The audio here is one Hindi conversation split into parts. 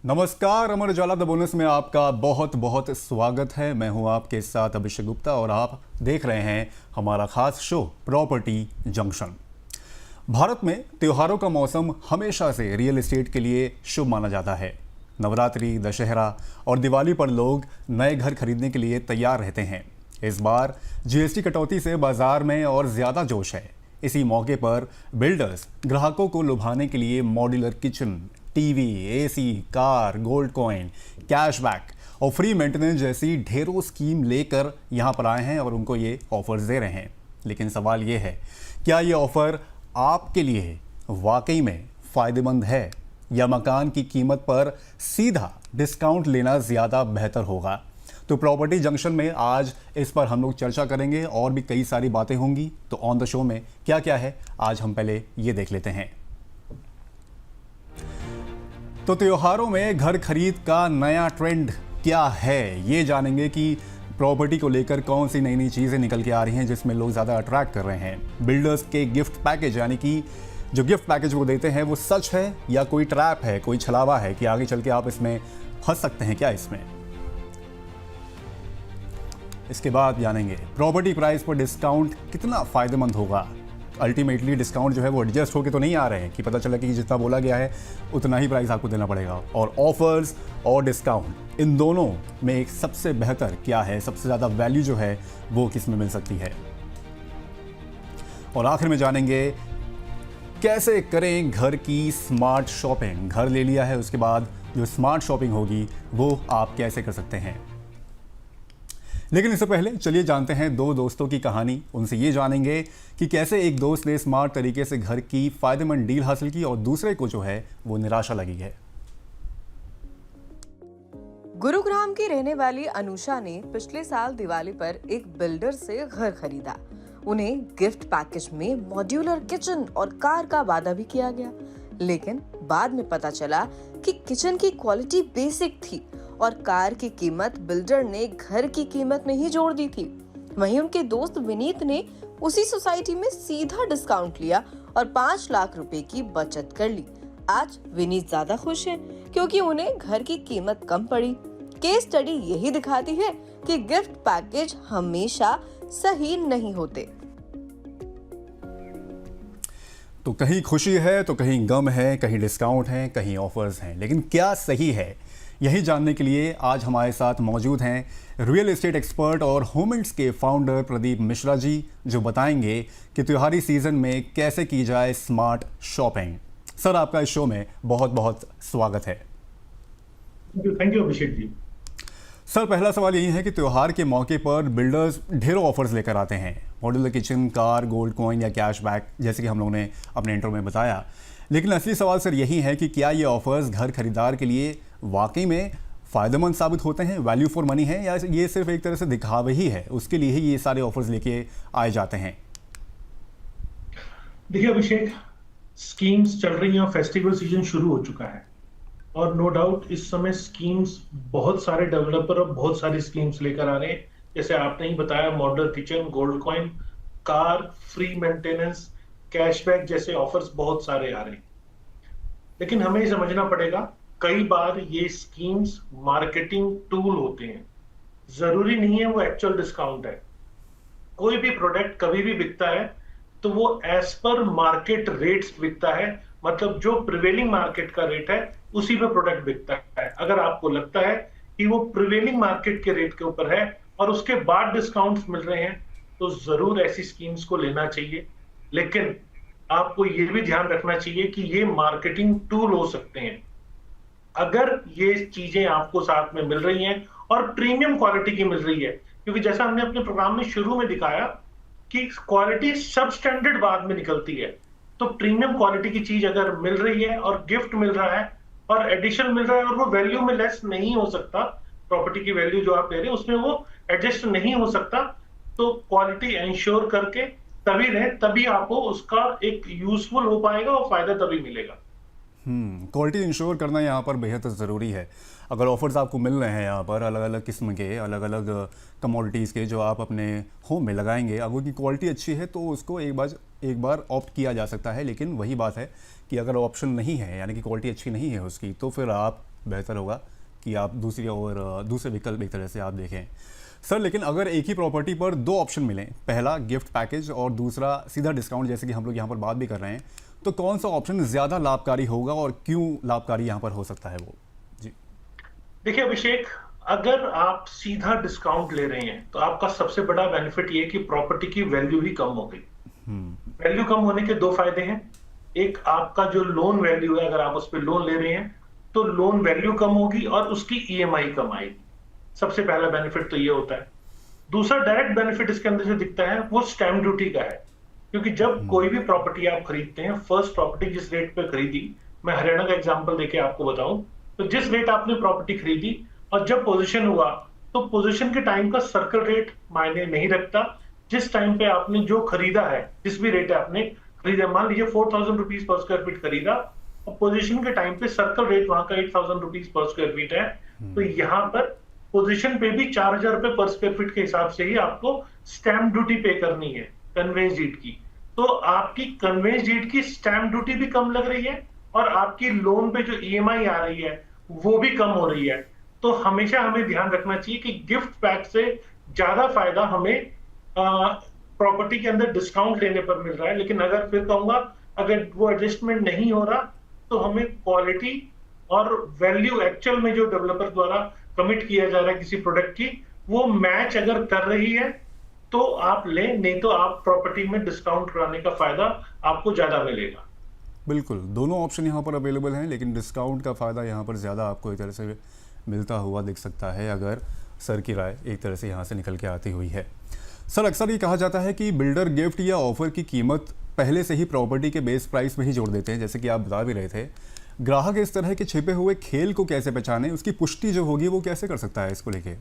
नमस्कार, अमर उजाला द बोनस में आपका बहुत बहुत स्वागत है। मैं हूं आपके साथ अभिषेक गुप्ता और आप देख रहे हैं हमारा खास शो प्रॉपर्टी जंक्शन। भारत में त्योहारों का मौसम हमेशा से रियल एस्टेट के लिए शुभ माना जाता है। नवरात्रि, दशहरा और दिवाली पर लोग नए घर खरीदने के लिए तैयार रहते हैं। इस बार जीएसटी कटौती से बाजार में और ज़्यादा जोश है। इसी मौके पर बिल्डर्स ग्राहकों को लुभाने के लिए modular kitchen, TV, AC, car, gold coin, cashback और फ्री मेंटेनेंस जैसी ढेरों स्कीम लेकर यहाँ पर आए हैं और उनको ये ऑफर्स दे रहे हैं। लेकिन सवाल ये है, क्या ये ऑफ़र आपके लिए वाकई में फ़ायदेमंद है या मकान की कीमत पर सीधा डिस्काउंट लेना ज़्यादा बेहतर होगा? तो प्रॉपर्टी जंक्शन में आज इस पर हम लोग चर्चा करेंगे और भी कई सारी बातें होंगी। तो ऑन द शो में क्या क्या है, आज हम पहले ये देख लेते हैं। तो त्योहारों में घर खरीद का नया ट्रेंड क्या है, ये जानेंगे कि प्रॉपर्टी को लेकर कौन सी नई नई चीज़ें निकल के आ रही हैं जिसमें लोग ज़्यादा अट्रैक्ट कर रहे हैं। बिल्डर्स के गिफ्ट पैकेज, यानी कि जो गिफ्ट पैकेज वो देते हैं वो सच है या कोई ट्रैप है, कोई छलावा है कि आगे चल के आप इसमें फंस सकते हैं क्या इसमें। इसके बाद जानेंगे प्रॉपर्टी प्राइस पर डिस्काउंट कितना फ़ायदेमंद होगा। अल्टीमेटली डिस्काउंट जो है वो एडजस्ट होकर तो नहीं आ रहे हैं कि पता चला कि जितना बोला गया है उतना ही प्राइस आपको देना पड़ेगा। और ऑफर्स और डिस्काउंट, इन दोनों में एक सबसे बेहतर क्या है, सबसे ज़्यादा वैल्यू जो है वो किस में मिल सकती है। और आखिर में जानेंगे कैसे करें घर की स्मार्ट शॉपिंग। घर ले लिया है, उसके बाद जो स्मार्ट शॉपिंग होगी वो आप कैसे कर सकते हैं। लेकिन इससे पहले चलिए जानते हैं दो दोस्तों की कहानी। उनसे ये जानेंगे कि कैसे एक दोस्त ने स्मार्ट तरीके से घर की फायदेमंद डील हासिल की और दूसरे को जो है वो निराशा लगी है। गुरुग्राम की रहने वाली अनुषा ने पिछले साल दिवाली पर एक बिल्डर से घर खरीदा। उन्हें गिफ्ट पैकेज में मॉड्यूलर किचन और कार का वादा भी किया गया, लेकिन बाद में पता चला कि किचन की क्वालिटी बेसिक थी और कार की कीमत बिल्डर ने घर की कीमत में ही जोड़ दी थी। वहीं उनके दोस्त विनीत ने उसी सोसाइटी में सीधा डिस्काउंट लिया और 5 लाख रुपए की बचत कर ली। आज विनीत ज्यादा खुश है क्योंकि उन्हें घर की कीमत कम पड़ी। केस स्टडी यही दिखाती है कि गिफ्ट पैकेज हमेशा सही नहीं होते। तो कहीं खुशी है तो कहीं गम है, कहीं डिस्काउंट है, कहीं ऑफर्स हैं, लेकिन क्या सही है, यही जानने के लिए आज हमारे साथ मौजूद हैं रियल एस्टेट एक्सपर्ट और होमइंट्स के फाउंडर प्रदीप मिश्रा जी, जो बताएंगे कि त्योहारी सीजन में कैसे की जाए स्मार्ट शॉपिंग। सर, आपका इस शो में बहुत बहुत स्वागत है। Thank you Abhishek ji. Sir, पहला सवाल यही है कि त्योहार के मौके पर बिल्डर्स ढेरों ऑफर्स लेकर आते हैं, modular kitchen, car, gold coin या कैशबैक, जैसे कि हम लोगों ने अपने इंट्रो में बताया। लेकिन असली सवाल सर यही है कि क्या ये ऑफर्स घर खरीदार के लिए वाकई में फ़ायदेमंद साबित होते हैं, वैल्यू फॉर मनी है, या ये सिर्फ एक तरह से दिखावे ही है, उसके लिए ही ये सारे ऑफर्स लेके आए जाते हैं। देखिए अभिषेक, स्कीम्स चल रही हैं, फेस्टिवल सीजन शुरू हो चुका है और नो डाउट इस समय स्कीम्स, बहुत सारे डेवलपर और बहुत सारी स्कीम्स लेकर आ रहे हैं। जैसे आपने ही बताया, modular kitchen, gold coin, car, free maintenance, cashback जैसे ऑफर्स बहुत सारे आ रहे हैं। लेकिन हमें समझना पड़ेगा, कई बार ये स्कीम्स मार्केटिंग टूल होते हैं, जरूरी नहीं है वो एक्चुअल डिस्काउंट है। कोई भी प्रोडक्ट कभी भी बिकता है तो वो एज पर मार्केट रेट्स बिकता है, मतलब जो प्रिवेलिंग मार्केट का रेट है उसी पे प्रोडक्ट बिकता है। अगर आपको लगता है कि वो प्रिवेलिंग मार्केट के रेट के ऊपर है और उसके बाद डिस्काउंट्स मिल रहे हैं तो जरूर ऐसी स्कीम्स को लेना चाहिए। लेकिन आपको ये भी ध्यान रखना चाहिए कि ये मार्केटिंग टूल हो सकते हैं। अगर ये चीजें आपको साथ में मिल रही हैं और प्रीमियम क्वालिटी की मिल रही है, क्योंकि जैसा हमने अपने प्रोग्राम में शुरू में दिखाया कि क्वालिटी सब स्टैंडर्ड बाद में निकलती है, तो प्रीमियम क्वालिटी की चीज अगर मिल रही है और गिफ्ट मिल रहा है और एडिशन मिल रहा है और वो वैल्यू में लेस नहीं हो सकता, प्रॉपर्टी की वैल्यू जो आप ले रहे हैं उसमें वो एडजस्ट नहीं हो सकता, तो क्वालिटी इंश्योर करके तभी रहे, तभी आपको उसका एक यूजफुल हो पाएगा और फायदा तभी मिलेगा। क्वालिटी इंश्योर करना यहाँ पर बेहद ज़रूरी है। अगर ऑफर्स आपको मिल रहे हैं यहाँ पर अलग अलग किस्म के, अलग अलग कमोडिटीज़ के, जो आप अपने होम में लगाएंगे, अगर उनकी क्वालिटी अच्छी है तो उसको एक बार ऑप्ट किया जा सकता है। लेकिन वही बात है कि अगर ऑप्शन नहीं है, यानी कि क्वालिटी अच्छी नहीं है उसकी, तो फिर आप बेहतर होगा कि आप दूसरे विकल्प एक तरह से आप देखें। सर, लेकिन अगर एक ही प्रॉपर्टी पर दो ऑप्शन मिलें, पहला गिफ्ट पैकेज और दूसरा सीधा डिस्काउंट, जैसे कि हम लोग यहाँ पर बात भी कर रहे हैं, तो कौन सा ऑप्शन ज़्यादा लाभकारी होगा और क्यों लाभकारी यहाँ पर हो सकता है वो? जी। देखिए अभिषेक, अगर आप सीधा डिस्काउंट ले रहे हैं तो आपका सबसे बड़ा बेनिफिट ये है कि प्रॉपर्टी की वैल्यू ही कम हो गई। वैल्यू कम होने के दो फायदे हैं। एक, आपका जो लोन वैल्यू है, अगर आप उस पर लोन ले रहे हैं तो लोन वैल्यू कम होगी और उसकी ईएमआई कम आएगी। सबसे पहला बेनिफिट तो ये होता है। दूसरा डायरेक्ट बेनिफिट इसके अंदर जो दिखता है वो स्टैम्प ड्यूटी का है, क्योंकि जब कोई भी प्रॉपर्टी आप खरीदते हैं, फर्स्ट प्रॉपर्टी जिस रेट पे खरीदी, मैं हरियाणा का एग्जांपल देके आपको बताऊं, तो जिस रेट आपने प्रॉपर्टी खरीदी और जब पोजीशन हुआ, तो पोजीशन के टाइम का सर्कल रेट मायने नहीं रखता। जिस टाइम पे आपने जो खरीदा है, जिस भी रेट आपने खरीदा, मान लीजिए 4000 रुपीज पर स्क्वायर फीट खरीदा और पोजीशन के टाइम पे सर्कल रेट वहां का 8000 रुपीज पर स्क्वायर फीट है, तो यहाँ पर पोजीशन पे भी 4000 रुपए पर स्क्वायर फीट के हिसाब से ही आपको स्टैम्प ड्यूटी पे करनी है, कन्वेंस डीड की। तो आपकी कन्वेंस डीड की स्टैम्प ड्यूटी भी कम लग रही है और आपकी लोन पे जो ईएमआई आ रही है वो भी कम हो रही है। तो हमेशा हमें ध्यान रखना चाहिए कि गिफ्ट पैक से ज्यादा फायदा हमें प्रॉपर्टी के अंदर डिस्काउंट लेने पर मिल रहा है। लेकिन अगर फिर कहूंगा, अगर वो एडजस्टमेंट नहीं हो रहा तो हमें क्वालिटी और वैल्यू एक्चुअल में जो डेवलपर द्वारा कमिट किया जा रहा है किसी प्रोडक्ट की, वो मैच अगर कर रही है तो आप लें, नहीं तो आप प्रॉपर्टी में डिस्काउंट कराने का फायदा आपको ज्यादा मिलेगा। बिल्कुल, दोनों ऑप्शन यहाँ पर अवेलेबल हैं, लेकिन डिस्काउंट का फ़ायदा यहाँ पर ज़्यादा आपको एक तरह से मिलता हुआ दिख सकता है, अगर सर की राय एक तरह से यहाँ से निकल के आती हुई है। सर, अक्सर ये कहा जाता है कि बिल्डर गिफ्ट या ऑफर की कीमत पहले से ही प्रॉपर्टी के बेस प्राइस में ही जोड़ देते हैं, जैसे कि आप बता भी रहे थे। ग्राहक इस तरह के छिपे हुए खेल को कैसे पहचाने, उसकी पुष्टि जो होगी वो कैसे कर सकता है इसको लेके?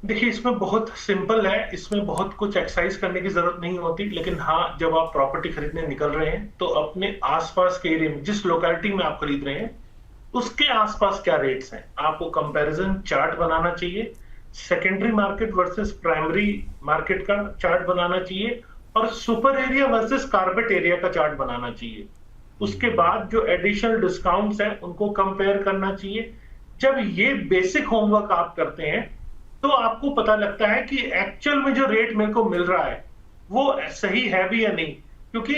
देखिए, इसमें बहुत सिंपल है, इसमें बहुत कुछ एक्सरसाइज करने की जरूरत नहीं होती। लेकिन हाँ, जब आप प्रॉपर्टी खरीदने निकल रहे हैं तो अपने आसपास के एरिया में, जिस लोकेलिटी में आप खरीद रहे हैं उसके आसपास क्या रेट्स हैं, आपको कंपैरिजन चार्ट बनाना चाहिए। Secondary market versus primary market का चार्ट बनाना चाहिए और super area versus carpet area का चार्ट बनाना चाहिए। उसके बाद जो एडिशनल डिस्काउंट्स हैं उनको कंपेयर करना चाहिए। जब ये बेसिक होमवर्क आप करते हैं तो आपको पता लगता है कि एक्चुअल में जो रेट मेरे को मिल रहा है वो सही है भी या नहीं, क्योंकि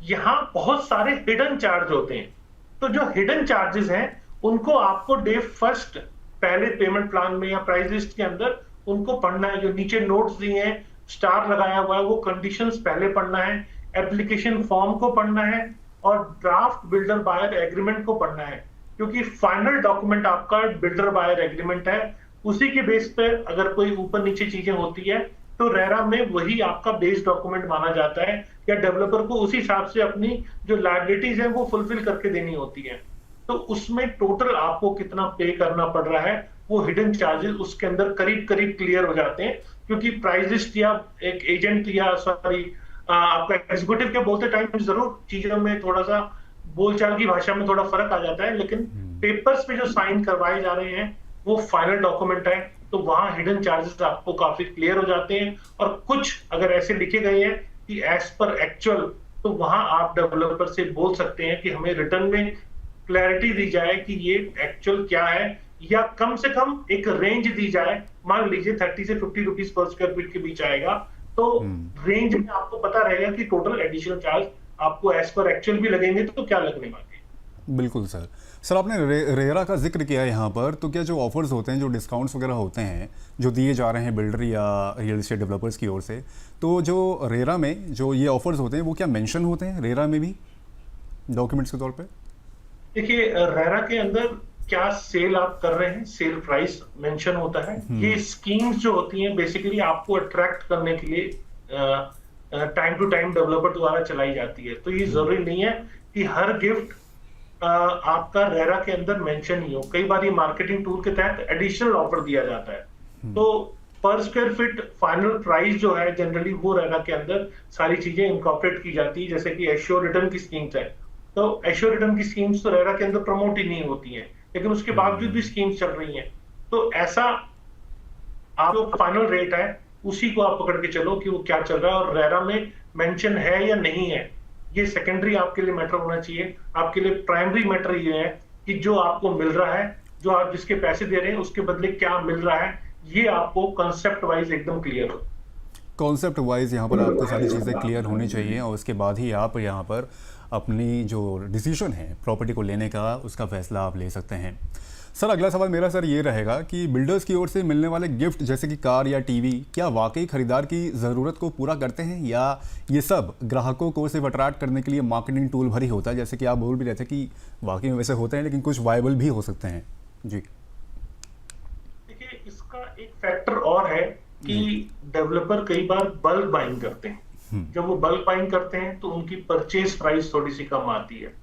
यहां बहुत सारे हिडन चार्ज होते हैं। तो जो हिडन चार्जेस हैं उनको आपको डे फर्स्ट पहले पेमेंट प्लान में या प्राइस लिस्ट के अंदर उनको पढ़ना है। जो नीचे नोट्स दिए हैं, स्टार लगाया हुआ है, वो कंडीशंस पहले पढ़ना है, एप्लीकेशन फॉर्म को पढ़ना है और ड्राफ्ट बिल्डर बायर एग्रीमेंट को पढ़ना है, क्योंकि फाइनल डॉक्यूमेंट आपका बिल्डर बायर एग्रीमेंट है। उसी के बेस पे अगर कोई ऊपर नीचे चीजें होती है तो रेरा में वही आपका बेस डॉक्यूमेंट माना जाता है, या डेवलपर को उसी हिसाब से अपनी जो लायबिलिटीज है वो फुलफिल करके देनी होती है। तो उसमें टोटल आपको कितना पे करना पड़ रहा है, वो हिडन चार्जेस उसके अंदर करीब करीब क्लियर हो जाते हैं। क्योंकि प्राइस लिस्ट या एक एजेंट या सॉरी आपका एग्जीक्यूटिव के बोलते टाइम जरूर चीजों में थोड़ा सा बोलचाल की भाषा में थोड़ा फर्क आ जाता है, लेकिन पेपर्स पे जो साइन करवाए जा रहे हैं वो फाइनल डॉक्यूमेंट है, तो वहां हिडन चार्जेस आपको काफी क्लियर हो जाते हैं। और कुछ अगर ऐसे लिखे गए हैं कि एज पर एक्चुअल, तो वहां आप डेवलपर से बोल सकते हैं कि हमें रिटर्न में क्लैरिटी दी जाए कि ये एक्चुअल क्या है, या कम से कम एक रेंज दी जाए। मान लीजिए 30 से 50 रुपीज पर स्क्वायर फीट के बीच आएगा, तो रेंज में आपको पता रहेगा कि टोटल एडिशनल चार्ज आपको एज पर एक्चुअल भी लगेंगे तो क्या लगने वाले। बिल्कुल सर। सर, आपने रेरा का जिक्र किया यहाँ पर, तो क्या जो ऑफर्स होते हैं, जो डिस्काउंट्स वगैरह होते हैं जो दिए जा रहे हैं बिल्डर या रियल एस्टेट डेवलपर्स की ओर से, तो जो रेरा में जो ये ऑफर्स होते हैं वो क्या मेंशन होते हैं रेरा में भी डॉक्यूमेंट्स के तौर पे? देखिए, रेरा के अंदर क्या सेल आप कर रहे हैं, सेल प्राइस मेंशन होता है। ये स्कीम्स जो होती हैं बेसिकली आपको अट्रैक्ट करने के लिए टाइम टू टाइम डेवलपर द्वारा चलाई जाती है। तो ये जरूरी नहीं है कि हर गिफ्ट आपका रेरा के अंदर मेंशन ही हो। कई बार ये मार्केटिंग टूल के तहत एडिशनल ऑफर दिया जाता है। तो पर स्क्वायर फीट फाइनल प्राइस जो है जनरली वो रेरा के अंदर सारी चीजें इनकॉर्पोरेट की जाती है, जैसे कि एश्योर रिटर्न की स्कीम्स है। तो एश्योर रिटर्न की स्कीम्स तो रेरा के अंदर प्रमोट ही नहीं होती हैं, लेकिन उसके बावजूद भी स्कीम्स चल रही हैं। तो ऐसा आप जो फाइनल रेट है उसी को आप पकड़ के चलो कि वो क्या चल रहा है और रेरा में मेंशन है या नहीं है। ये सेकेंडरी आपके लिए मैटर होना चाहिए। आपके लिए प्राइमरी मैटर ये है कि जो आपको मिल रहा है, जो आप जिसके पैसे दे रहे हैं उसके बदले क्या मिल रहा है, ये आपको कंसेप्ट वाइज एकदम क्लियर हो। कॉन्सेप्ट वाइज यहाँ पर आपको सारी चीज़ें क्लियर होनी चाहिए और उसके बाद ही आप यहाँ पर अपनी जो डिसीजन है प्रॉपर्टी को लेने का उसका फैसला आप ले सकते हैं। सर अगला सवाल मेरा सर ये रहेगा कि बिल्डर्स की ओर से मिलने वाले गिफ्ट जैसे कि कार या टीवी क्या वाकई खरीदार की ज़रूरत को पूरा करते हैं या ये सब ग्राहकों को सिर्फ अट्रैक्ट करने के लिए मार्केटिंग टूल भर ही होता है, जैसे कि आप बोल भी रहे थे कि वाकई में वैसे होते हैं लेकिन कुछ वायबल भी हो सकते हैं। जी देखिए, इसका एक फैक्टर और है कि डेवलपर कई बार बल्क बाइंग करते हैं। जब वो बल्क बाइंग करते हैं तो उनकी परचेज प्राइस थोड़ी सी कम आती है।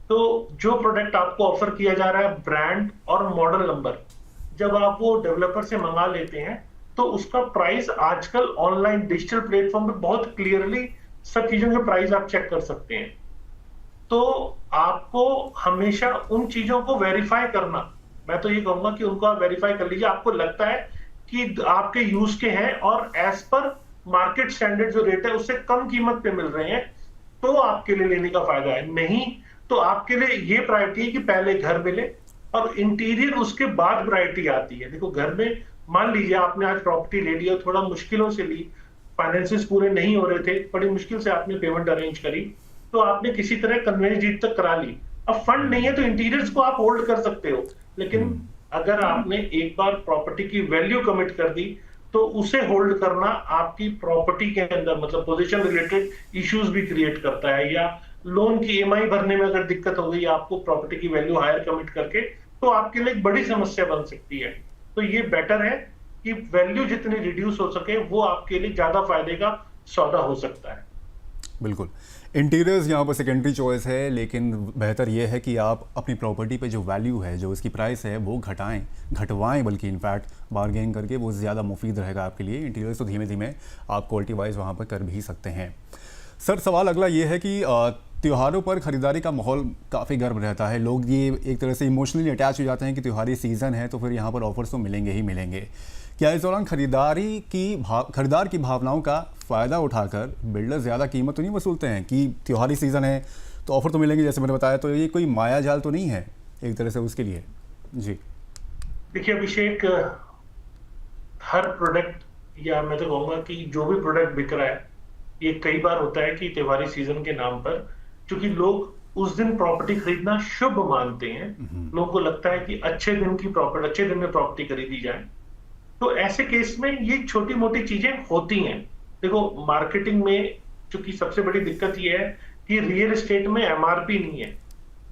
तो जो प्रोडक्ट आपको ऑफर किया जा रहा है, ब्रांड और मॉडल नंबर, जब आप वो डेवलपर से मंगा लेते हैं तो उसका प्राइस आजकल ऑनलाइन डिजिटल प्लेटफॉर्म पे बहुत क्लियरली सब चीजों के प्राइस आप चेक कर सकते हैं। तो आपको हमेशा उन चीजों को वेरीफाई करना, मैं तो ये कहूंगा कि उनको आप वेरीफाई कर लीजिए। आपको लगता है कि आपके यूज के हैं और एज पर मार्केट स्टैंडर्ड जो रेट है उससे कम कीमत पे मिल रहे हैं, तो आपके लिए लेने का फायदा है। नहीं तो आपके लिए ये प्रायोरिटी है कि पहले घर मिले और इंटीरियर उसके बाद प्रायोरिटी आती है। देखो, घर में मान लीजिए आपने आज प्रॉपर्टी ले ली और थोड़ा मुश्किलों से ली, फाइनेंसेस पूरे नहीं हो रहे थे, बड़ी मुश्किल से आपने पेमेंट अरेंज करी, तो आपने किसी तरह कन्वेंस डीड तक करा ली। अब फंड नहीं है तो इंटीरियर्स को आप होल्ड कर सकते हो, लेकिन अगर आपने एक बार प्रॉपर्टी की वैल्यू कमिट कर दी तो उसे होल्ड करना आपकी प्रॉपर्टी के अंदर मतलब पोजीशन रिलेटेड इश्यूज भी क्रिएट करता है, या लोन की ईएमआई भरने में अगर दिक्कत हो गई आपको प्रॉपर्टी की वैल्यू हायर कमिट करके, तो आपके लिए एक बड़ी समस्या बन सकती है। तो ये बेटर है कि वैल्यू जितनी रिड्यूस हो सके वो आपके लिए ज्यादा फायदे का सौदा हो सकता है। बिल्कुल, इंटीरियर्स यहाँ पर सेकेंडरी चॉइस है, लेकिन बेहतर ये है कि आप अपनी प्रॉपर्टी पे जो वैल्यू है, जो उसकी प्राइस है वो घटवाएं, बल्कि इनफैक्ट बार्गेन करके वो ज़्यादा मुफीद रहेगा आपके लिए। इंटीरियर्स तो धीमे धीमे आप क्वालिटी वाइज वहाँ पर कर भी सकते हैं। सर सवाल अगला ये है कि त्योहारों पर ख़रीदारी का माहौल काफ़ी गर्म रहता है, लोग ये एक तरह से इमोशनली अटैच हो जाते हैं कि त्योहारी सीज़न है तो फिर यहाँ पर ऑफर्स तो मिलेंगे ही मिलेंगे। क्या इस दौरान खरीदार की भावनाओं का फ़ायदा उठाकर बिल्डर ज़्यादा कीमत तो नहीं वसूलते हैं कि त्योहारी सीज़न है तो ऑफ़र तो मिलेंगे, जैसे मैंने बताया, तो ये कोई माया जाल तो नहीं है एक तरह से उसके लिए? जी देखिए अभिषेक, हर प्रोडक्ट, या मैं तो कहूंगा कि जो भी प्रोडक्ट बिक रहा है, ये कई बार होता है कि त्योहारी सीजन के नाम पर, क्योंकि लोग उस दिन प्रॉपर्टी खरीदना शुभ मानते हैं, लोगों को लगता है कि अच्छे दिन में प्रॉपर्टी खरीदी जाए, तो ऐसे केस में ये छोटी मोटी चीजें होती हैं। देखो, मार्केटिंग में चूंकि सबसे बड़ी दिक्कत ये है कि रियल एस्टेट में एमआरपी नहीं है,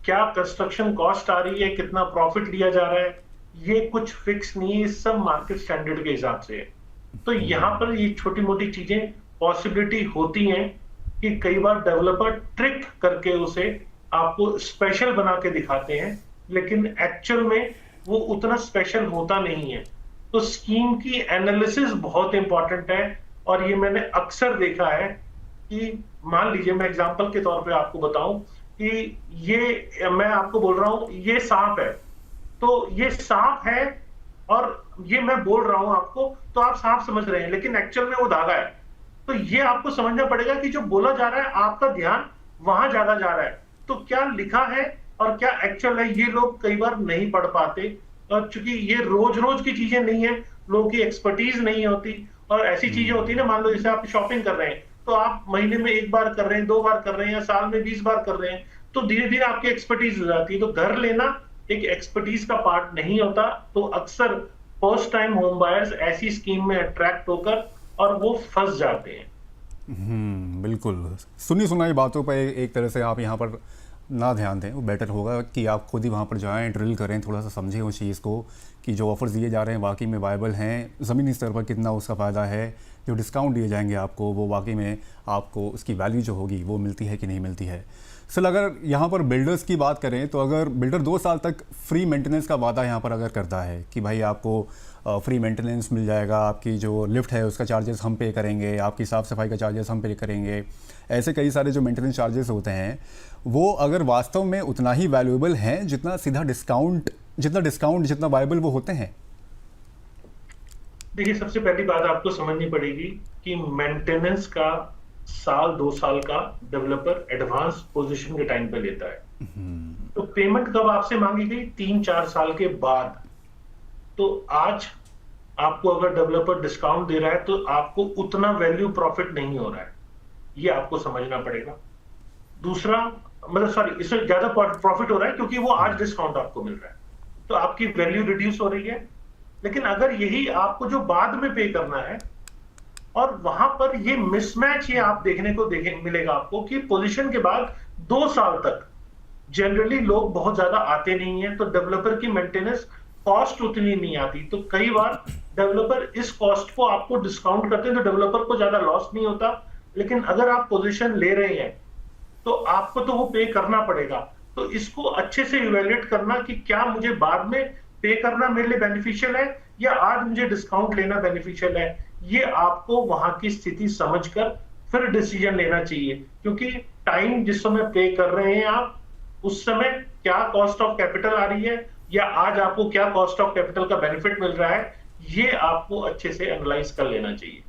क्या कंस्ट्रक्शन कॉस्ट आ रही है, कितना प्रॉफिट लिया जा रहा है, ये कुछ फिक्स नहीं है, सब मार्केट स्टैंडर्ड के हिसाब से है। तो यहाँ पर ये छोटी मोटी चीजें पॉसिबिलिटी होती हैं कि कई बार डेवलपर ट्रिक करके उसे आपको स्पेशल बना के दिखाते हैं, लेकिन एक्चुअल में वो उतना स्पेशल होता नहीं है। तो स्कीम की एनालिसिस बहुत इंपॉर्टेंट है, और ये मैंने अक्सर देखा है कि मान लीजिए मैं एग्जांपल के तौर पे आपको बताऊं कि ये मैं आपको बोल रहा हूं ये सांप है, तो ये सांप है और ये मैं बोल रहा हूं आपको तो आप सांप समझ रहे हैं, लेकिन एक्चुअल में वो धागा है। तो ये आपको समझना पड़ेगा कि जो बोला जा रहा है आपका ध्यान वहां ज्यादा जा रहा है, तो क्या लिखा है और क्या एक्चुअल है, ये लोग कई बार नहीं पढ़ पाते। और चूंकि ये रोज रोज की चीजें नहीं है, लोगों की एक्सपर्टीज नहीं होती, और ऐसी चीजें होती है ना, मान लो जैसे आप शॉपिंग कर रहे हैं तो आप महीने में 1 बार कर रहे हैं, 2 बार कर रहे हैं, या साल में 20 बार कर रहे हैं, तो धीरे धीरे आपकी एक्सपर्टीज हो जाती है। तो घर लेना एक एक्सपर्टीज का पार्ट नहीं होता, तो अक्सर फर्स्ट टाइम होम बायर्स ऐसी स्कीम में अट्रैक्ट होकर और वो फंस जाते हैं। बिल्कुल, सुनी सुनाई बातों पर एक तरह से आप यहाँ पर ना ध्यान दें, वो बेटर होगा कि आप खुद ही वहाँ पर जाएं, ड्रिल करें, थोड़ा सा समझें उस चीज़ को कि जो ऑफ़र्स दिए जा रहे हैं वाकई में वायबल हैं, ज़मीनी स्तर पर कितना उसका फ़ायदा है, जो डिस्काउंट दिए जाएंगे आपको वो वाकई में आपको उसकी वैल्यू जो होगी वो मिलती है कि नहीं मिलती है। सर अगर यहाँ पर बिल्डर्स की बात करें तो अगर बिल्डर 2 साल तक फ्री मेंटेनेंस का वादा यहाँ पर अगर करता है कि भाई आपको फ्री मेंटेनेंस मिल जाएगा, आपकी जो लिफ्ट है उसका चार्जेस हम पे करेंगे, आपकी साफ़ सफाई का चार्जेस हम पे करेंगे, ऐसे कई सारे जो मेंटेनेंस चार्जेस होते हैं वो अगर वास्तव में उतना ही वैल्यूएबल हैं जितना जितना वायबल वो होते हैं? देखिए, सबसे पहली बात आपको समझनी पड़ेगी कि मेंटेनेंस का 1 साल 2 साल का डेवलपर एडवांस पोजीशन के टाइम पे लेता है। तो पेमेंट कब आपसे मांगी गई? 3-4 साल के बाद। तो आज आपको अगर डेवलपर डिस्काउंट दे रहा है तो आपको उतना वैल्यू प्रॉफिट नहीं हो रहा है, ये आपको समझना पड़ेगा। दूसरा, मतलब सॉरी, इससे ज्यादा प्रॉफिट हो रहा है क्योंकि वो आज डिस्काउंट आपको मिल रहा है, तो आपकी वैल्यू रिड्यूस हो रही है। लेकिन अगर यही आपको जो बाद में पे करना है, और वहां पर ये मिसमैच ये आप देखने को मिलेगा आपको कि पोजीशन के बाद 2 साल तक जनरली लोग बहुत ज्यादा आते नहीं है, तो डेवलपर की मेंटेनेंस कॉस्ट उतनी नहीं आती। तो कई बार डेवलपर इस कॉस्ट को आपको डिस्काउंट करते हैं, तो डेवलपर को ज्यादा लॉस नहीं होता। लेकिन अगर आप पोजीशन ले रहे हैं तो आपको तो वो पे करना पड़ेगा। तो इसको अच्छे से इवेल्युएट करना कि क्या मुझे बाद में पे करना मेरे लिए बेनिफिशियल है या आज मुझे डिस्काउंट लेना बेनिफिशियल है, ये आपको वहां की स्थिति समझकर फिर डिसीजन लेना चाहिए। क्योंकि टाइम जिस समय पे कर रहे हैं आप, उस समय क्या कॉस्ट ऑफ कैपिटल आ रही है या आज आपको क्या कॉस्ट ऑफ कैपिटल का बेनिफिट मिल रहा है, ये आपको अच्छे से एनालाइज कर लेना चाहिए।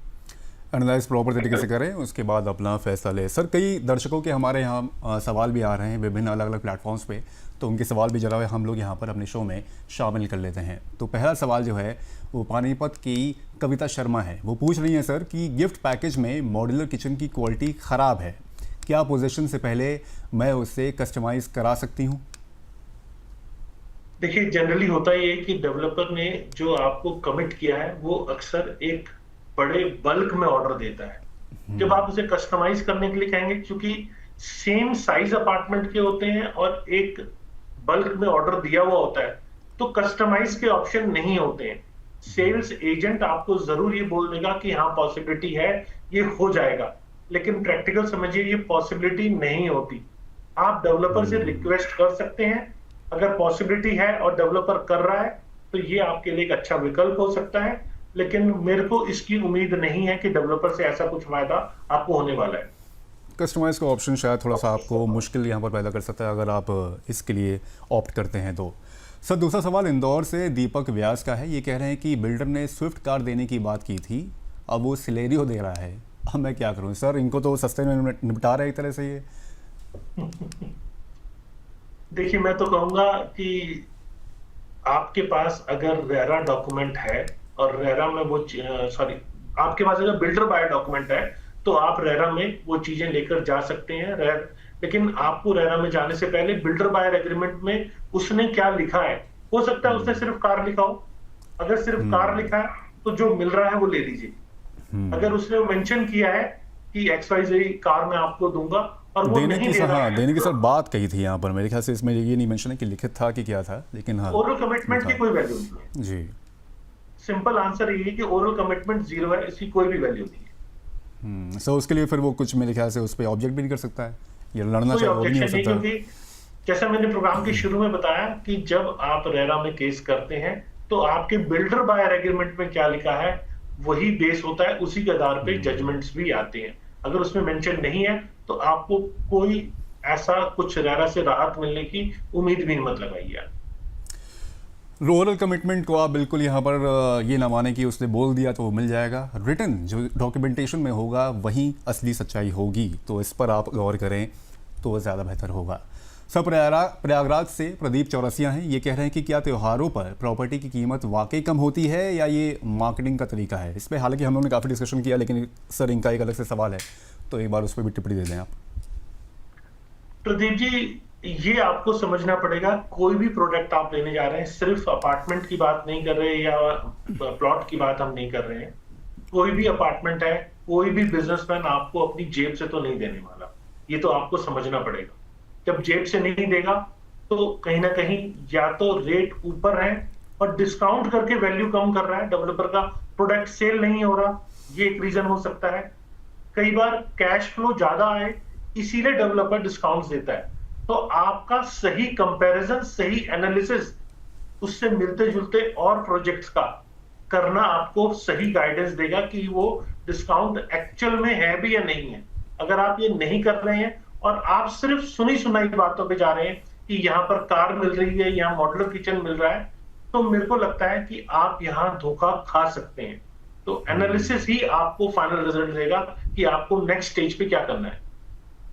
एनालाइज प्रॉपर तरीके से करें, उसके बाद अपना फैसला लें। सर, कई दर्शकों के हमारे यहाँ सवाल भी आ रहे हैं विभिन्न अलग अलग प्लेटफॉर्म्स पे, तो उनके सवाल भी जरा हम लोग यहाँ पर अपने शो में शामिल कर लेते हैं। तो पहला सवाल जो है वो पानीपत की कविता शर्मा है। वो पूछ रही हैं सर कि गिफ्ट पैकेज में मॉड्यूलर किचन की क्वालिटी ख़राब है, क्या पोजीशन से पहले मैं उससे कस्टमाइज करा सकती हूँ? देखिए, जनरली होता ही है कि डेवलपर ने जो आपको कमिट किया है वो अक्सर एक बड़े बल्क में ऑर्डर देता है। जब आप उसे कस्टमाइज करने के लिए कहेंगे, क्योंकि सेम साइज अपार्टमेंट के होते हैं और एक बल्क में ऑर्डर दिया हुआ होता है, तो कस्टमाइज के ऑप्शन नहीं होते हैं। सेल्स एजेंट आपको जरूर ये बोल देगा कि हाँ पॉसिबिलिटी है, ये हो जाएगा, लेकिन प्रैक्टिकल समझिए ये पॉसिबिलिटी नहीं होती। आप डेवलपर से रिक्वेस्ट कर सकते हैं, अगर पॉसिबिलिटी है और डेवलपर कर रहा है तो ये आपके लिए एक अच्छा विकल्प हो सकता है। लेकिन मेरे को इसकी उम्मीद नहीं है कि डेवलपर से ऐसा कुछ वायदा आपको होने वाला है। कस्टमाइज का ऑप्शन शायद थोड़ा सा आपको मुश्किल यहाँ पर पैदा कर सकता है अगर आप इसके लिए ऑप्ट करते हैं तो। सर, दूसरा सवाल इंदौर से दीपक व्यास का है। ये कह रहे हैं कि बिल्डर ने स्विफ्ट कार देने की बात की थी, अब वो सिलेरियो दे रहा है, अब मैं क्या करूँ? सर, इनको तो सस्ते में निपटा रहे एक तरह से ये। देखिए, मैं तो कहूंगा कि आपके पास अगर रेरा डॉक्यूमेंट है और रेरा में वो सॉरी आपके पास अगर बिल्डर बाय डॉक्यूमेंट है तो आप रेरा में वो चीजें लेकर जा सकते हैं। लेकिन आपको रेरा में जाने से पहले बिल्डर बायर एग्रीमेंट में उसने क्या लिखा है, हो सकता है उसने सिर्फ कार लिखा हो। अगर सिर्फ कार लिखा है तो जो मिल रहा है वो ले लीजिए। अगर उसने मेंशन किया है कि XYZ कार मैं आपको दूंगा और वो देने नहीं की दे रहा है, देने की सर बात कही थी यहाँ पर, मेरे ख्याल से इसमें ये नहीं मेंशन है कि लिखित था कि क्या था, लेकिन हाँ ओरल कमिटमेंट की कोई वैल्यू नहीं है। जी। सिंपल आंसर ये है कि ओरल कमिटमेंट 0 है, इसकी कोई भी वैल्यू नहीं है। सो उसके लिए फिर वो कुछ मेरे ख्याल से उस पर ऑब्जेक्ट भी नहीं कर सकता है, ये लड़ना कोई चाहे वो भी नहीं हो ऑब्जेक्शन नहीं, सकता। क्योंकि जैसा मैंने प्रोग्राम के शुरू में बताया कि जब आप रेरा में केस करते हैं तो आपके बिल्डर बायर एग्रीमेंट में क्या लिखा है वही बेस होता है, उसी के आधार पे जजमेंट्स भी आते हैं। अगर उसमें मेंशन नहीं है तो आपको कोई ऐसा कुछ रेरा से राहत मिलने की उम्मीद भी मत लगाइए। ओरल कमिटमेंट को आप बिल्कुल यहाँ पर ये ना माने कि उसने बोल दिया तो वो मिल जाएगा। रिटन जो डॉक्यूमेंटेशन में होगा वही असली सच्चाई होगी, तो इस पर आप गौर करें तो ज़्यादा बेहतर होगा। सब प्रयागराज से प्रदीप चौरसिया हैं। ये कह रहे हैं कि क्या त्योहारों पर प्रॉपर्टी की कीमत वाकई कम होती है या ये मार्केटिंग का तरीका है? इस पर हालांकि हम लोगों ने काफ़ी डिस्कशन किया, लेकिन सर इनका एक अलग से सवाल है, तो एक बार उस पर भी टिप्पणी दे दें आप। प्रदीप जी, ये आपको समझना पड़ेगा, कोई भी प्रोडक्ट आप लेने जा रहे हैं, सिर्फ अपार्टमेंट की बात नहीं कर रहे या प्लॉट की बात हम नहीं कर रहे हैं। कोई भी अपार्टमेंट है, कोई भी बिजनेसमैन आपको अपनी जेब से तो नहीं देने वाला, ये तो आपको समझना पड़ेगा। जब जेब से नहीं देगा तो कहीं ना कहीं या तो रेट ऊपर है और डिस्काउंट करके वैल्यू कम कर रहा है, डेवलपर का प्रोडक्ट सेल नहीं हो रहा, ये एक रीजन हो सकता है। कई बार कैश फ्लो ज्यादा आए इसीलिए डेवलपर डिस्काउंट देता है। तो आपका सही कंपैरिजन, सही एनालिसिस उससे मिलते जुलते और प्रोजेक्ट्स का करना आपको सही गाइडेंस देगा कि वो डिस्काउंट एक्चुअल में है भी या नहीं है। अगर आप ये नहीं कर रहे हैं और आप सिर्फ सुनी सुनाई बातों पे जा रहे हैं कि यहाँ पर कार मिल रही है, यहाँ मॉड्यूलर किचन मिल रहा है, तो मेरे को लगता है कि आप यहाँ धोखा खा सकते हैं। तो एनालिसिस ही आपको फाइनल रिजल्ट देगा कि आपको नेक्स्ट स्टेज पे क्या करना है।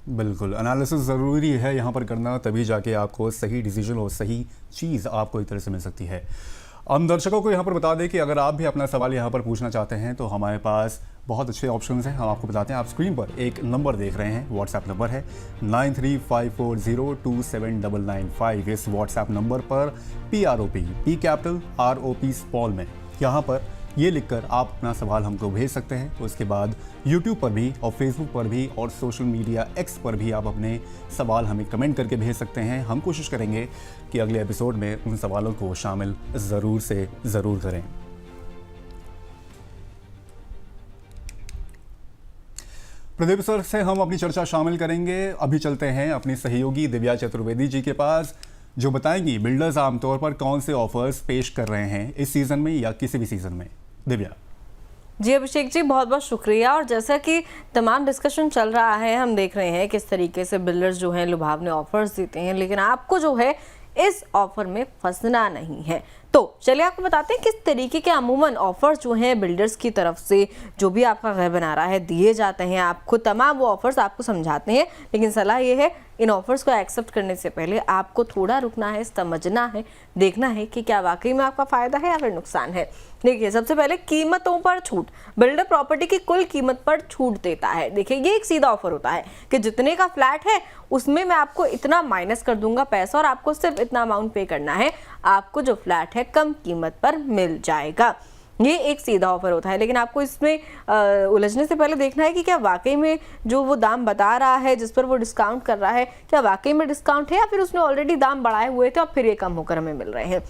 बिल्कुल, एनालिसिस ज़रूरी है यहाँ पर करना, तभी जाके आपको सही डिसीजन और सही चीज़ आपको एक तरह से मिल सकती है। हम दर्शकों को यहाँ पर बता दें कि अगर आप भी अपना सवाल यहाँ पर पूछना चाहते हैं तो हमारे पास बहुत अच्छे ऑप्शंस हैं। हम आपको बताते हैं, आप स्क्रीन पर एक नंबर देख रहे हैं, व्हाट्सएप नंबर है 9354027995। इस व्हाट्सएप नंबर पर PROP, P capital ROP small में, यहाँ पर ये लिखकर आप अपना सवाल हमको भेज सकते हैं। उसके बाद यूट्यूब पर भी और फेसबुक पर भी और सोशल मीडिया X पर भी आप अपने सवाल हमें कमेंट करके भेज सकते हैं। हम कोशिश करेंगे कि अगले एपिसोड में उन सवालों को शामिल ज़रूर से ज़रूर करें। प्रदीप सर से हम अपनी चर्चा शामिल करेंगे। अभी चलते हैं अपनी सहयोगी दिव्या चतुर्वेदी जी के पास, जो बताएंगी बिल्डर्स आमतौर पर कौन से ऑफर्स पेश कर रहे हैं इस सीज़न में या किसी भी सीज़न में। दिव्या जी अभिषेक जी, बहुत बहुत शुक्रिया। और जैसा कि तमाम डिस्कशन चल रहा है, हम देख रहे हैं किस तरीके से बिल्डर्स जो हैं लुभावने ऑफर्स देते हैं, लेकिन आपको जो है इस ऑफर में फंसना नहीं है। तो चलिए आपको बताते हैं किस तरीके के अमूमन ऑफर्स जो हैं बिल्डर्स की तरफ से जो भी आपका घर बना रहा है दिए जाते हैं। आपको तमाम वो ऑफर्स आपको समझाते हैं, लेकिन सलाह ये है इन ऑफर्स को एक्सेप्ट करने से पहले आपको थोड़ा रुकना है, समझना है, देखना है कि क्या वाकई में आपका फायदा है या फिर नुकसान है। देखिए, सबसे पहले कीमतों पर छूट। बिल्डर प्रॉपर्टी की कुल कीमत पर छूट देता है। देखिए, ये एक सीधा ऑफर होता है कि जितने का फ्लैट है उसमें मैं आपको इतना माइनस कर दूंगा पैसा और आपको सिर्फ इतना अमाउंट पे करना है, आपको जो फ्लैट है कम कीमत पर मिल जाएगा। ये एक सीधा ऑफर होता है, लेकिन आपको इसमें उलझने से पहले देखना है कि क्या वाकई में जो वो दाम बता रहा है, जिस पर वो डिस्काउंट कर रहा है, क्या वाकई में डिस्काउंट है या फिर उसने ऑलरेडी दाम बढ़ाए हुए थे और फिर ये कम होकर हमें मिल रहे हैं।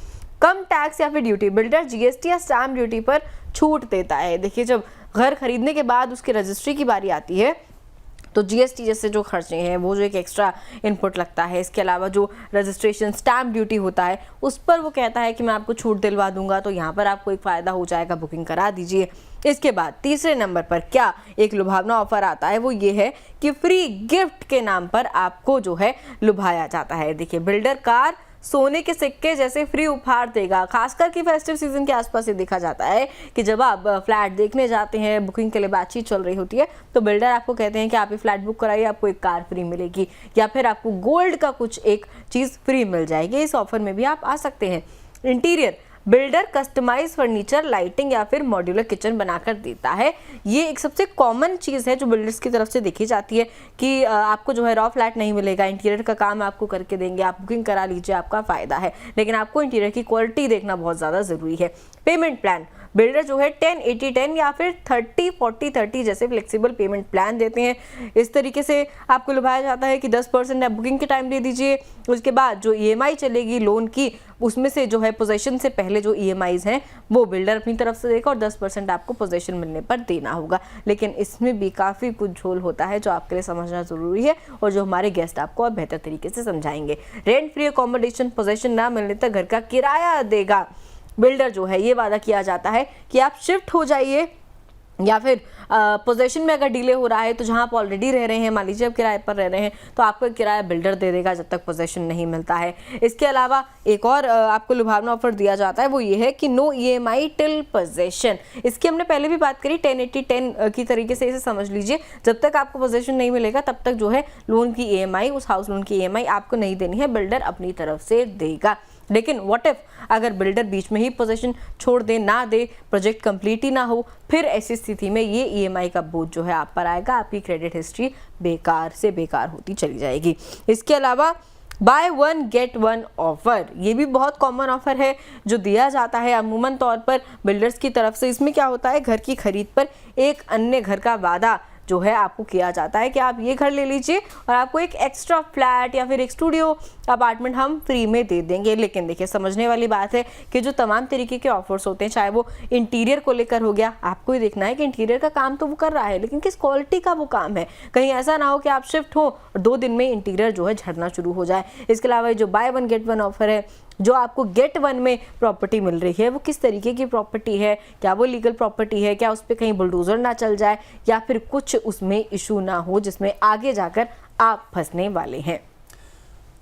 कम टैक्स या फिर ड्यूटी। बिल्डर जीएसटी या स्टैम्प ड्यूटी पर छूट देता है। देखिए, जब घर खरीदने के बाद उसकी रजिस्ट्री की बारी आती है तो जीएसटी जैसे जो खर्चे हैं, वो जो एक एक्स्ट्रा इनपुट लगता है, इसके अलावा जो रजिस्ट्रेशन स्टैम्प ड्यूटी होता है उस पर वो कहता है कि मैं आपको छूट दिलवा दूंगा। तो यहाँ पर आपको एक फ़ायदा हो जाएगा, बुकिंग करा दीजिए। इसके बाद तीसरे नंबर पर क्या एक लुभावना ऑफर आता है, वो ये है कि फ्री गिफ्ट के नाम पर आपको जो है लुभाया जाता है। देखिए, बिल्डर कार, सोने के सिक्के जैसे फ्री उपहार देगा। खासकर कि फेस्टिव सीजन के आसपास ये देखा जाता है कि जब आप फ्लैट देखने जाते हैं, बुकिंग के लिए बातचीत चल रही होती है, तो बिल्डर आपको कहते हैं कि आप ये फ्लैट बुक कराइए, आपको एक कार फ्री मिलेगी या फिर आपको गोल्ड का कुछ एक चीज़ फ्री मिल जाएगी। इस ऑफर में भी आप आ सकते हैं। Interior, builder customise furniture, lighting या फिर मॉड्यूलर किचन बनाकर देता है। ये एक सबसे कॉमन चीज़ है जो बिल्डर्स की तरफ से देखी जाती है कि आपको जो है रॉ फ्लैट नहीं मिलेगा, इंटीरियर का काम आपको करके देंगे, आप बुकिंग करा लीजिए, आपका फ़ायदा है। लेकिन आपको इंटीरियर की क्वालिटी देखना बहुत ज़्यादा ज़रूरी है। पेमेंट प्लान, बिल्डर जो है 10-80-10 या फिर 30-40-30 जैसे फ्लेक्सिबल पेमेंट प्लान देते हैं। इस तरीके से आपको लुभाया जाता है कि 10% आप बुकिंग के टाइम दे दीजिए, उसके बाद जो EMI चलेगी लोन की, उसमें से जो है पोजेशन से पहले जो EMIs हैं वो बिल्डर अपनी तरफ से देगा और 10% आपको पोजेशन मिलने पर देना होगा। लेकिन इसमें भी काफ़ी कुछ झोल होता है जो आपके लिए समझना ज़रूरी है और जो हमारे गेस्ट आपको और बेहतर तरीके से समझाएंगे। रेंट फ्री अकोमोडेशन, पोजेशन ना मिलने तक घर का किराया देगा। बिल्डर जो है ये वादा किया जाता है कि आप शिफ्ट हो जाइए या फिर पोजेशन में अगर डिले हो रहा है तो जहां आप ऑलरेडी रह रहे हैं, मान लीजिए आप किराए पर रह रहे हैं, तो आपको किराया बिल्डर दे देगा जब तक पोजेशन नहीं मिलता है। इसके अलावा एक और आपको लुभावना ऑफर दिया जाता है, वो ये है कि नो EMI टिल पोजेशन। इसकी हमने पहले भी बात करी, 10-80-10 की तरीके से इसे समझ लीजिए। जब तक आपको पोजेशन नहीं मिलेगा तब तक जो है लोन की EMI, उस हाउस लोन की EMI आपको नहीं देनी है, बिल्डर अपनी तरफ से देगा। लेकिन व्हाट इफ अगर बिल्डर बीच में ही पोजीशन छोड़ दे, ना दे, प्रोजेक्ट कंप्लीट ही ना हो, फिर ऐसी स्थिति में ये EMI का बोझ जो है आप पर आएगा, आपकी क्रेडिट हिस्ट्री बेकार से बेकार होती चली जाएगी। इसके अलावा by one get one offer, ये भी बहुत कॉमन ऑफर है जो दिया जाता है अमूमन तौर पर बिल्डर्स की तरफ से। इसमें क्या होता है, घर की खरीद पर एक अन्य घर का वादा जो है आपको किया जाता है कि आप ये घर ले लीजिए और आपको एक एक्स्ट्रा फ्लैट या फिर एक स्टूडियो अपार्टमेंट हम फ्री में दे देंगे। लेकिन देखिए, समझने वाली बात है कि जो तमाम तरीके के ऑफर्स होते हैं, चाहे वो इंटीरियर को लेकर हो गया, आपको ये देखना है कि इंटीरियर का काम तो वो कर रहा है, लेकिन किस क्वालिटी का वो काम है। कहीं ऐसा ना हो कि आप शिफ्ट हो और 2 दिन में इंटीरियर जो है झड़ना शुरू हो जाए। इसके अलावा जो by one get one offer है, जो आपको गेट वन में प्रॉपर्टी मिल रही है, वो किस तरीके की प्रॉपर्टी है, क्या वो लीगल प्रॉपर्टी है, क्या उस पर कहीं बुलडोजर ना चल जाए या फिर कुछ उसमें इशू ना हो जिसमें आगे जाकर आप फंसने वाले हैं।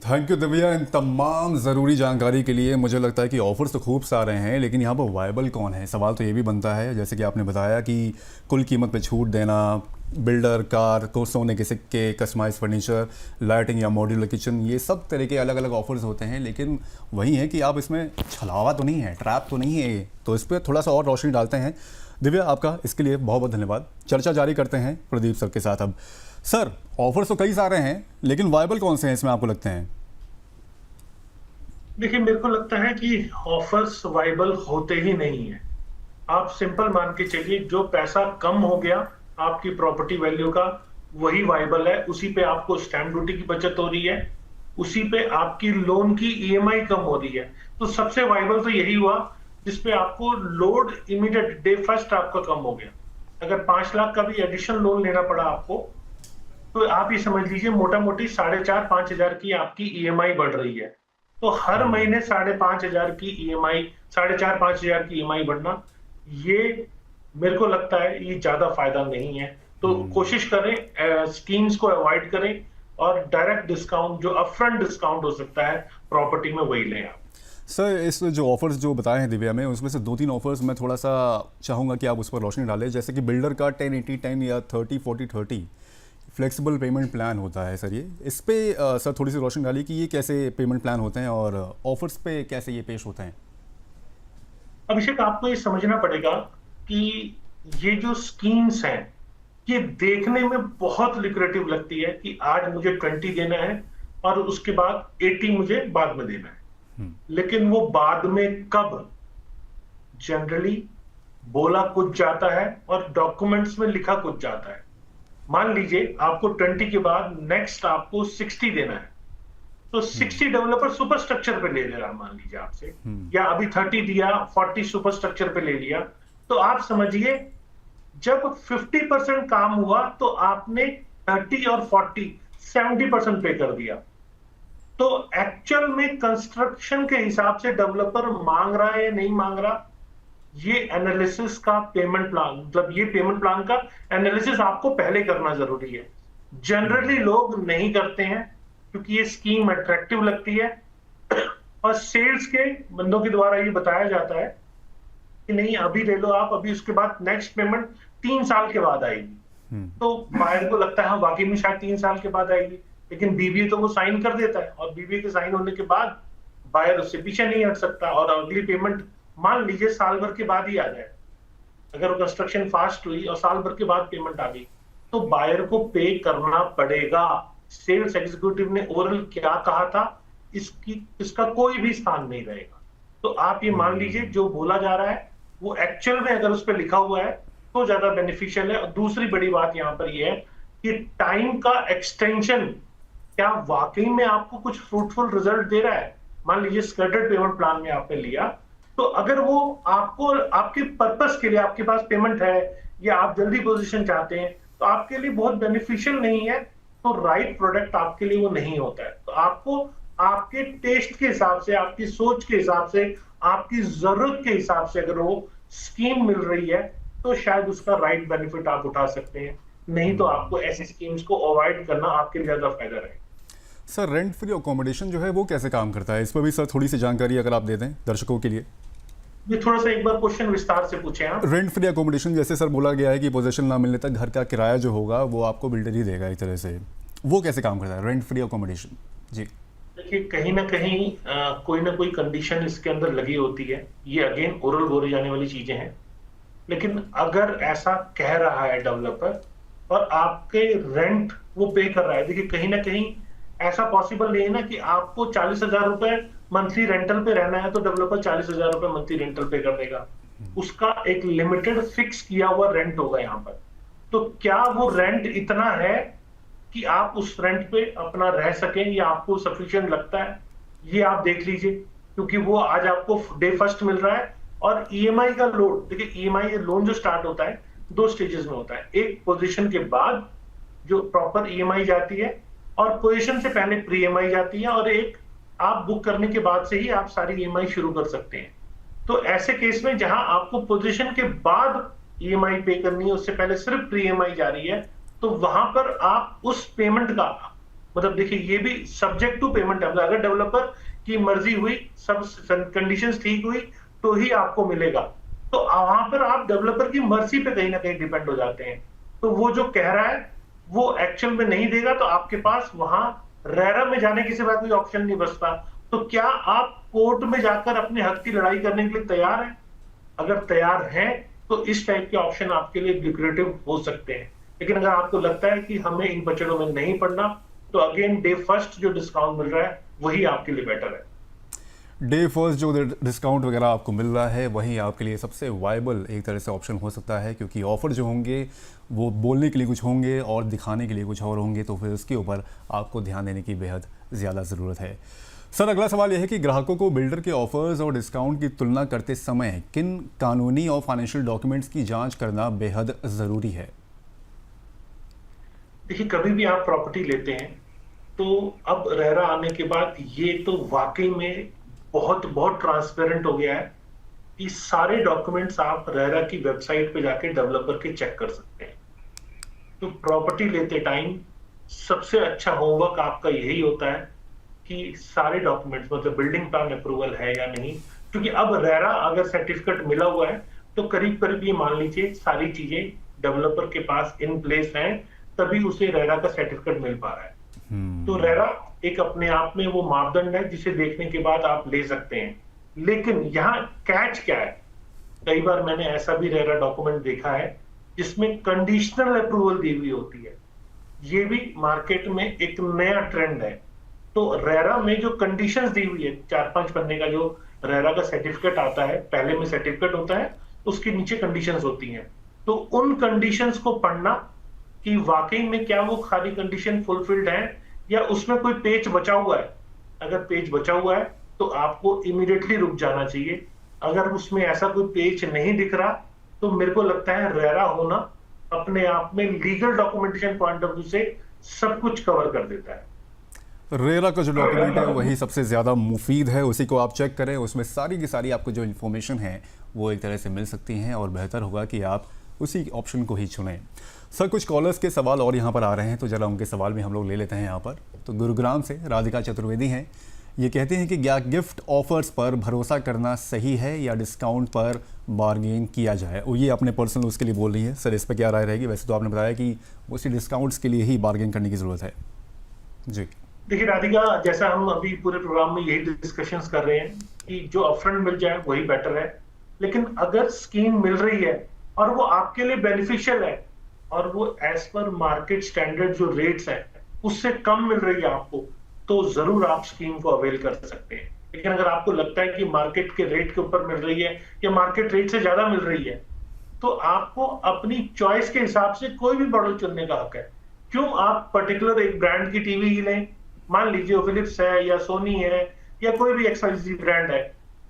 थैंक यू दिव्या इन तमाम ज़रूरी जानकारी के लिए। मुझे लगता है कि ऑफर्स तो खूब सारे हैं, लेकिन यहाँ पर वायबल कौन है, सवाल तो ये भी बनता है। जैसे कि आपने बताया कि कुल कीमत पे छूट देना, बिल्डर, कार को सोने के सिक्के, कस्टमाइज फर्नीचर, लाइटिंग या मॉड्यूलर किचन, ये सब तरह के अलग अलग ऑफर्स होते हैं। लेकिन वही है कि आप इसमें छलावा तो नहीं है, ट्रैप तो नहीं है ये, तो इस पर थोड़ा सा और रोशनी डालते हैं। दिव्या, आपका इसके लिए बहुत बहुत धन्यवाद। चर्चा जारी करते हैं प्रदीप सर के साथ। अब सर, ऑफर्स तो कई सारे हैं, लेकिन वायबल कौन से हैं इसमें आपको लगते हैं? देखिए, मेरे को लगता है कि ऑफर्स वाइबल होते ही नहीं है। आप सिंपल मान के चलिए, जो पैसा कम हो गया आपकी प्रॉपर्टी वैल्यू का, वही वाइबल है। उसी पे आपको स्टैंप ड्यूटी की बचत हो रही है, उसी पे आपकी लोन की ईएमआई कम हो रही है। तो सबसे वाइबल तो यही हुआ जिसपे आपको लोड इमीडिएट डे फर्स्ट आपका कम हो गया। अगर 5 लाख का भी एडिशनल लोन लेना पड़ा आपको, तो आप ये समझ लीजिए मोटा मोटी 4,500-5,000 की आपकी ईएमआई बढ़ रही है। तो हर महीने 5,500 की ईएमआई, 4,500-5,000 की ईएमआई बढ़ना, ये मेरे को लगता है ये ज्यादा फायदा नहीं है। तो कोशिश करें स्कीम्स को अवॉइड करें, और डायरेक्ट डिस्काउंट जो अपफ्रंट डिस्काउंट हो सकता है प्रॉपर्टी में, वही लें आप। सर, इस जो ऑफर्स जो बताए हैं दिव्या में, उसमें से 2-3 ऑफर्स मैं थोड़ा सा चाहूँगा कि आप उस पर रोशनी डालें। जैसे कि बिल्डर का 10-80-10 या 30-40-30 फ्लेक्सिबल पेमेंट प्लान होता है सर, ये इस पे सर थोड़ी सी रोशनी डालिए कि ये कैसे पेमेंट प्लान होते हैं और ऑफर्स पे कैसे ये पेश होते हैं। अभिषेक, आपको ये समझना पड़ेगा कि ये जो स्कीम्स हैं, ये देखने में बहुत लिक्रेटिव लगती है कि आज मुझे 20 देना है और उसके बाद 80 मुझे बाद में देना है। लेकिन वो बाद में कब, जनरली बोला कुछ जाता है और डॉक्यूमेंट्स में लिखा कुछ जाता है। मान लीजिए आपको 20 के बाद नेक्स्ट आपको 60 देना है, तो 60 डेवलपर सुपर स्ट्रक्चर पे ले ले रहा, मान लीजिए आपसे, या अभी 30 दिया, 40 सुपर स्ट्रक्चर पे ले लिया। तो आप समझिए, जब 50% काम हुआ तो आपने 30 और 40 70% पे कर दिया। तो एक्चुअल में कंस्ट्रक्शन के हिसाब से डेवलपर मांग रहा है या नहीं मांग रहा, ये एनालिसिस का पेमेंट प्लान, मतलब ये पेमेंट प्लान का एनालिसिस आपको पहले करना जरूरी है। जनरली लोग नहीं करते हैं क्योंकि ये स्कीम अट्रैक्टिव लगती है, और सेल्स के बंदों के द्वारा ये बताया जाता है कि नहीं अभी ले लो आप, अभी उसके बाद नेक्स्ट पेमेंट 3 साल के बाद आएगी। तो बायर को लगता है वाकई में शायद 3 साल के बाद आएगी, लेकिन बीबीए तो वो साइन कर देता है, और बीबीए के साइन होने के बाद बायर उससे पीछे नहीं हट सकता, और अगली पेमेंट मान लीजिए साल भर के बाद ही आ जाए। अगर वो कंस्ट्रक्शन फास्ट हुई और साल भर के बाद पेमेंट आ गई, तो बायर को पे करना पड़ेगा। सेल्स एग्जीक्यूटिव ने ओरल क्या कहा था, इसका कोई भी स्थान नहीं रहेगा। तो आप ये मान लीजिए जो बोला जा रहा है वो एक्चुअल में अगर उस पर लिखा हुआ है तो ज्यादा बेनिफिशियल है। और दूसरी बड़ी बात यहाँ पर यह है कि टाइम का एक्सटेंशन क्या वाकई में आपको कुछ फ्रूटफुल रिजल्ट दे रहा है। मान लीजिए स्कर्टेड पेमेंट प्लान में आपने लिया, तो अगर वो आपको आपके पर्पस के लिए, आपके पास पेमेंट है या आप जल्दी पोजीशन चाहते हैं, तो आपके लिए बहुत बेनिफिशियल नहीं है, तो राइट प्रोडक्ट आपके लिए वो नहीं होता है। तो आपको आपके टेस्ट के हिसाब से, आपकी सोच के हिसाब से, आपकी जरूरत के हिसाब से अगर वो स्कीम मिल रही है, तो शायद उसका राइट बेनिफिट आप उठा सकते हैं। नहीं तो आपको ऐसी स्कीम्स को अवॉइड करना आपके लिए ज्यादा फायदा रहेगा। सर, रेंट फ्री अकोमोडेशन जो है वो कैसे काम करता है, इस पर भी सर थोड़ी सी जानकारी अगर आप दे दें दर्शकों के लिए। ये थोड़ा सा एक बार क्वेश्चन विस्तार से पूछें आप। रेंट फ्री अकोमोडेशन, जैसे सर बोला गया है कि पोजीशन ना मिलने तक घर का किराया जो होगा वो आपको बिल्डर ही देगा एक तरह से, वो कैसे काम करता है रेंट फ्री अकोमोडेशन? जी देखिए, कहीं ना कहीं कोई ना कोई कंडीशन इसके अंदर लगी होती है। ये अगेन ओरल बोले जाने वाली चीजें हैं, लेकिन अगर ऐसा कह रहा है डेवलपर और आपके रेंट वो पे कर रहा है, देखिए कहीं ना कहीं ऐसा पॉसिबल नहीं है ना कि आपको 40,000 रुपए मंथली रेंटल पे रहना है तो डेवलपर 40,000 रुपए मंथली रेंटल पे कर देगा। उसका एक लिमिटेड फिक्स किया हुआ रेंट होगा यहाँ पर। तो क्या वो रेंट इतना है कि आप उस रेंट पे अपना रह सकें, या आपको सफिशिएंट लगता है, ये आप देख लीजिए। क्योंकि वो आज आपको डे फर्स्ट मिल रहा है, और ईएमआई का लोड, देखिए ईएमआई लोन जो स्टार्ट होता है 2 स्टेजेस में होता है। एक पोजीशन के बाद जो प्रॉपर ईएमआई जाती है, और पोजीशन से पहले प्री ईएमआई जाती है, और एक आप बुक करने के बाद से ही आप सारी ईएमआई शुरू कर सकते हैं। तो ऐसे केस में जहां आपको पोजीशन के बाद ईएमआई पे करनी है, उससे पहले सिर्फ प्री ईएमआई जा रही है, तो वहां पर आप उस पेमेंट का, मतलब देखिए ये भी सब्जेक्ट टू पेमेंट है। अगर डेवलपर की मर्जी हुई, सब कंडीशंस ठीक हुई, तो ही आपको मिलेगा। तो वहां पर आप डेवलपर की मर्जी पे कहीं ना कहीं डिपेंड हो जाते हैं। तो वो जो कह रहा है वो एक्चुअल में नहीं देगा, तो आपके पास वहां रेरा में जाने के सिवा कोई ऑप्शन नहीं बचता। तो क्या आप कोर्ट में जाकर अपने हक की लड़ाई करने के लिए तैयार हैं? अगर तैयार हैं तो इस टाइप के ऑप्शन आपके लिए ल्यूक्रेटिव हो सकते हैं। लेकिन अगर आपको लगता है कि हमें इन बजटों में नहीं पड़ना, तो अगेन डे फर्स्ट जो डिस्काउंट मिल रहा है वही आपके लिए बेटर है। डे फर्स्ट जो डिस्काउंट वगैरह आपको मिल रहा है वही आपके लिए सबसे वायबल एक तरह से ऑप्शन हो सकता है, क्योंकि ऑफ़र जो होंगे वो बोलने के लिए कुछ होंगे और दिखाने के लिए कुछ और होंगे, तो फिर उसके ऊपर आपको ध्यान देने की बेहद ज़्यादा ज़रूरत है। सर, अगला सवाल यह है कि ग्राहकों को बिल्डर के ऑफर्स और डिस्काउंट की तुलना करते समय किन कानूनी और फाइनेंशियल डॉक्यूमेंट्स की जांच करना बेहद ज़रूरी है? देखिए, कभी भी आप प्रॉपर्टी लेते हैं तो अब रेरा आने के बाद ये तो वाकई में बहुत बहुत ट्रांसपेरेंट हो गया है कि सारे डॉक्यूमेंट्स आप रेरा की वेबसाइट पे जाके डेवलपर के चेक कर सकते हैं। तो प्रॉपर्टी लेते टाइम सबसे अच्छा होमवर्क आपका यही होता है कि सारे डॉक्यूमेंट्स, मतलब बिल्डिंग प्लान अप्रूवल है या नहीं, क्योंकि अब रेरा अगर सर्टिफिकेट मिला हुआ है तो करीब करीब ये मान लीजिए सारी चीजें डेवलपर के पास इन प्लेस हैं, तभी उसे रेरा का सर्टिफिकेट मिल पा रहा है। तो रेरा एक अपने आप में वो मापदंड है जिसे देखने के बाद आप ले सकते हैं। लेकिन यहाँ कैच क्या है? कई बार मैंने ऐसा भी रेरा डॉक्यूमेंट देखा है जिसमें कंडीशनल अप्रूवल दी हुई होती है। ये भी मार्केट में एक नया ट्रेंड है। तो रेरा में जो कंडीशंस दी हुई है, 4-5 पन्ने का जो रेरा का सर्टिफिकेट आता है, पहले में सर्टिफिकेट होता है, उसके नीचे कंडीशंस होती हैं। तो उन कंडीशंस को पढ़ना कि वाकई में क्या वो सारी कंडीशन फुलफिल्ड है या उसमें कोई पेज बचा हुआ है। अगर पेज बचा हुआ है तो आपको इमीडिएटली रुक जाना चाहिए। अगर उसमें ऐसा कोई पेज नहीं दिख रहा तो मेरे को लगता है रेरा होना अपने आप में legal documentation point of view से सब कुछ कवर कर देता है। रेरा का जो डॉक्यूमेंट है वही सबसे ज़्यादा मुफीद है, उसी को आप चेक करें। उसमें सारी की सारी आपको जो इन्फॉर्मेशन है वो एक तरह से मिल सकती हैं और बेहतर होगा कि आप उसी ऑप्शन को ही चुनें। सर, कुछ कॉलर्स के सवाल और यहाँ पर आ रहे हैं, तो ज़रा उनके सवाल भी हम लोग ले लेते हैं यहाँ पर। तो गुरुग्राम से राधिका चतुर्वेदी हैं, ये कहते हैं कि क्या गिफ्ट ऑफर्स पर भरोसा करना सही है या डिस्काउंट पर बार्गेन किया जाए? और ये अपने पर्सनल उसके लिए बोल रही है। सर, इस पर क्या राय रहेगी? वैसे तो आपने बताया कि उसी डिस्काउंट्स के लिए ही बार्गेन करने की ज़रूरत है। जी देखिए राधिका, जैसा हम अभी पूरे प्रोग्राम में यही डिस्कशंस कर रहे हैं कि जो अपफ्रंट मिल जाए वही बेटर है। लेकिन अगर स्कीम मिल रही है और वो आपके लिए बेनिफिशियल है और वो एज पर मार्केट स्टैंडर्ड जो रेट्स है उससे कम मिल रही है आपको, तो जरूर आप स्कीम को अवेल कर सकते हैं। लेकिन अगर आपको लगता है कि मार्केट के रेट के ऊपर मिल रही है या मार्केट रेट से ज्यादा मिल रही है, तो आपको अपनी चॉइस के हिसाब से कोई भी मॉडल चुनने का हक है। क्यों आप पर्टिकुलर एक ब्रांड की टीवी ही लें? मान लीजिए फिलिप्स है या सोनी है या कोई भी एक्सवाईजेड ब्रांड है,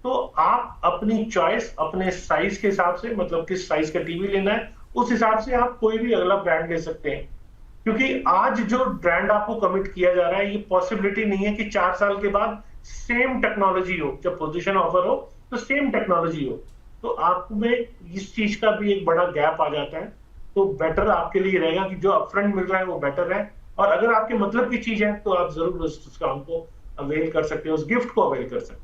तो आप अपनी चॉइस अपने साइज के हिसाब से, मतलब किस साइज का टीवी लेना है उस हिसाब से आप कोई भी अगला ब्रांड ले सकते हैं। क्योंकि आज जो ब्रांड आपको कमिट किया जा रहा है, ये पॉसिबिलिटी नहीं है कि 4 साल के बाद सेम टेक्नोलॉजी हो, जब पोजीशन ऑफर हो तो सेम टेक्नोलॉजी हो, तो आप में इस चीज का भी एक बड़ा गैप आ जाता है। तो बेटर आपके लिए रहेगा कि जो अपफ्रंट मिल रहा है वो बेटर है, और अगर आपके मतलब की चीज है तो आप जरूर उस डिस्काउंट को अवेल कर सकते हैं, उस गिफ्ट को अवेल कर सकते हैं।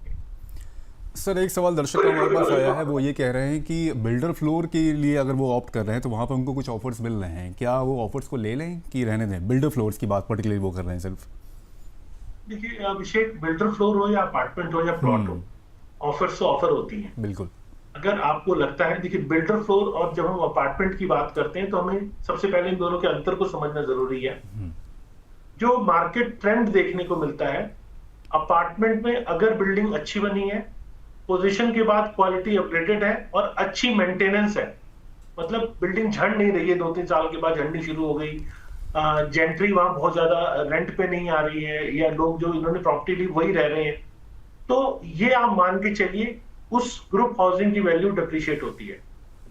सर, एक सवाल दर्शक का हमारे पास आया है, वो ये कह रहे हैं कि बिल्डर फ्लोर के लिए अगर वो ऑप्ट कर रहे हैं तो वहाँ पर उनको कुछ ऑफर्स मिल रहे हैं, क्या वो ऑफर्स को ले लें कि रहने दें? बिल्डर फ्लोर्स की बात पर्टिकुलरली वो कर रहे हैं सिर्फ। देखिए अभिषेक, बिल्डर फ्लोर हो या अपार्टमेंट हो या प्लॉट हो, ऑफर्स तो ऑफर होती है। बिल्कुल। अगर आपको लगता है, देखिए बिल्डर फ्लोर और जब हम अपार्टमेंट की बात करते हैं तो हमें सबसे पहले इन दोनों के अंतर को समझना जरूरी है। जो मार्केट ट्रेंड देखने को मिलता है, अपार्टमेंट में अगर बिल्डिंग अच्छी बनी है, पोजीशन के बाद क्वालिटी अपग्रेडेड है और अच्छी मेंटेनेंस है, मतलब बिल्डिंग झड़ नहीं रही है, 2-3 साल के बाद झड़नी शुरू हो गई, जेंट्री वहां बहुत ज्यादा रेंट पे नहीं आ रही है, या लोग जो इन्होंने प्रॉपर्टी ली वही रह रहे हैं, तो ये आप मान के चलिए उस ग्रुप हाउसिंग की वैल्यू डिप्रिशिएट होती है।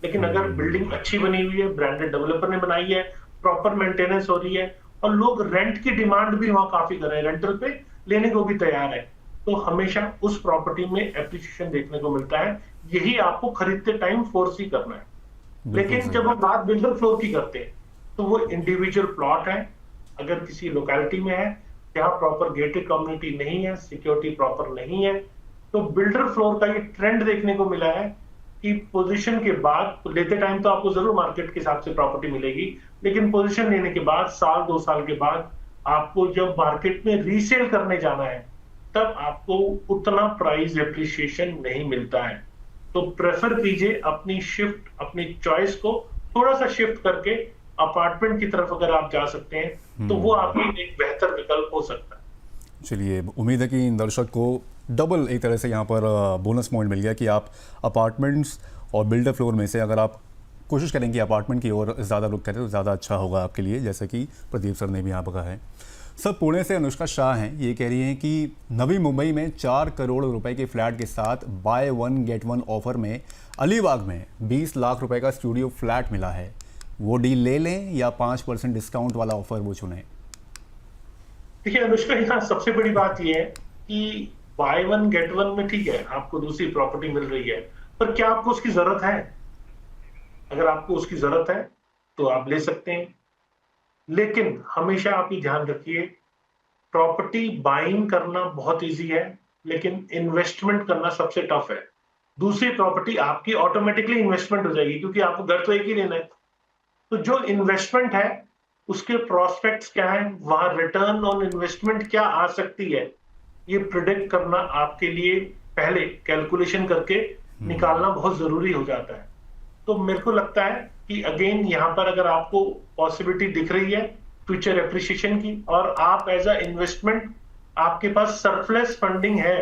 लेकिन अगर बिल्डिंग अच्छी बनी हुई है, ब्रांडेड डेवलपर ने बनाई है, प्रॉपर मेंटेनेंस हो रही है और लोग रेंट की डिमांड भी वहां काफी कर रहे हैं, रेंटल पे लेने को भी तैयार है, तो हमेशा उस प्रॉपर्टी में एप्रिसिएशन देखने को मिलता है। यही आपको खरीदते टाइम फोर्स ही करना है। लेकिन जब हम बात बिल्डर फ्लोर की करते हैं तो वो इंडिविजुअल प्लॉट है, अगर किसी लोकेलिटी में है जहां प्रॉपर गेटेड कम्युनिटी नहीं है, सिक्योरिटी प्रॉपर नहीं है, तो बिल्डर फ्लोर का ये ट्रेंड देखने को मिला है कि पोजीशन के बाद लेते टाइम तो आपको जरूर मार्केट के हिसाब से प्रॉपर्टी मिलेगी, लेकिन पोजीशन लेने के बाद साल 2 साल के बाद आपको जब मार्केट में रीसेल करने जाना है तब आपको उतना प्राइस एप्रिसिएशन नहीं मिलता है। तो प्रेफर कीजिए अपनी चॉइस को थोड़ा सा शिफ्ट करके अपार्टमेंट की तरफ अगर आप जा सकते हैं तो वो आपके लिए एक बेहतर विकल्प हो सकता है। चलिए, उम्मीद है कि इन दर्शक को डबल एक तरह से यहाँ पर बोनस पॉइंट मिल गया कि आप अपार्टमेंट्स और बिल्डर फ्लोर में से अगर आप कोशिश करें कि अपार्टमेंट की ओर ज़्यादा रुख करें तो ज़्यादा अच्छा होगा आपके लिए, जैसे कि प्रदीप सर ने भी यहाँ पर कहा है। सर, पुणे से अनुष्का शाह हैं, ये कह रही हैं कि नवी मुंबई में 4 करोड़ रुपए के फ्लैट के साथ बाय 1 गेट 1 ऑफर में अलीबाग में 20 लाख रुपए का स्टूडियो फ्लैट मिला है। वो डील ले लें या 5% डिस्काउंट वाला ऑफर वो चुनें? देखिए अनुष्का, यहाँ सबसे बड़ी बात यह है कि बाय 1 गेट 1 में ठीक है आपको दूसरी प्रॉपर्टी मिल रही है, पर क्या आपको उसकी जरूरत है? अगर आपको उसकी जरूरत है तो आप ले सकते हैं, लेकिन हमेशा आप ये ध्यान रखिए प्रॉपर्टी बाइंग करना बहुत इजी है, लेकिन इन्वेस्टमेंट करना सबसे टफ है। दूसरी प्रॉपर्टी आपकी ऑटोमेटिकली इन्वेस्टमेंट हो जाएगी क्योंकि आपको घर तो एक ही लेना है। तो जो इन्वेस्टमेंट है उसके प्रोस्पेक्ट्स क्या है, वहां रिटर्न ऑन इन्वेस्टमेंट क्या आ सकती है, ये प्रिडिक्ट करना आपके लिए पहले कैलकुलेशन करके निकालना बहुत जरूरी हो जाता है। तो मेरे को लगता है कि अगेन यहाँ पर अगर आपको पॉसिबिलिटी दिख रही है फ्यूचर एप्रिसिएशन की और आप एज अ इन्वेस्टमेंट आपके पास सरप्लस फंडिंग है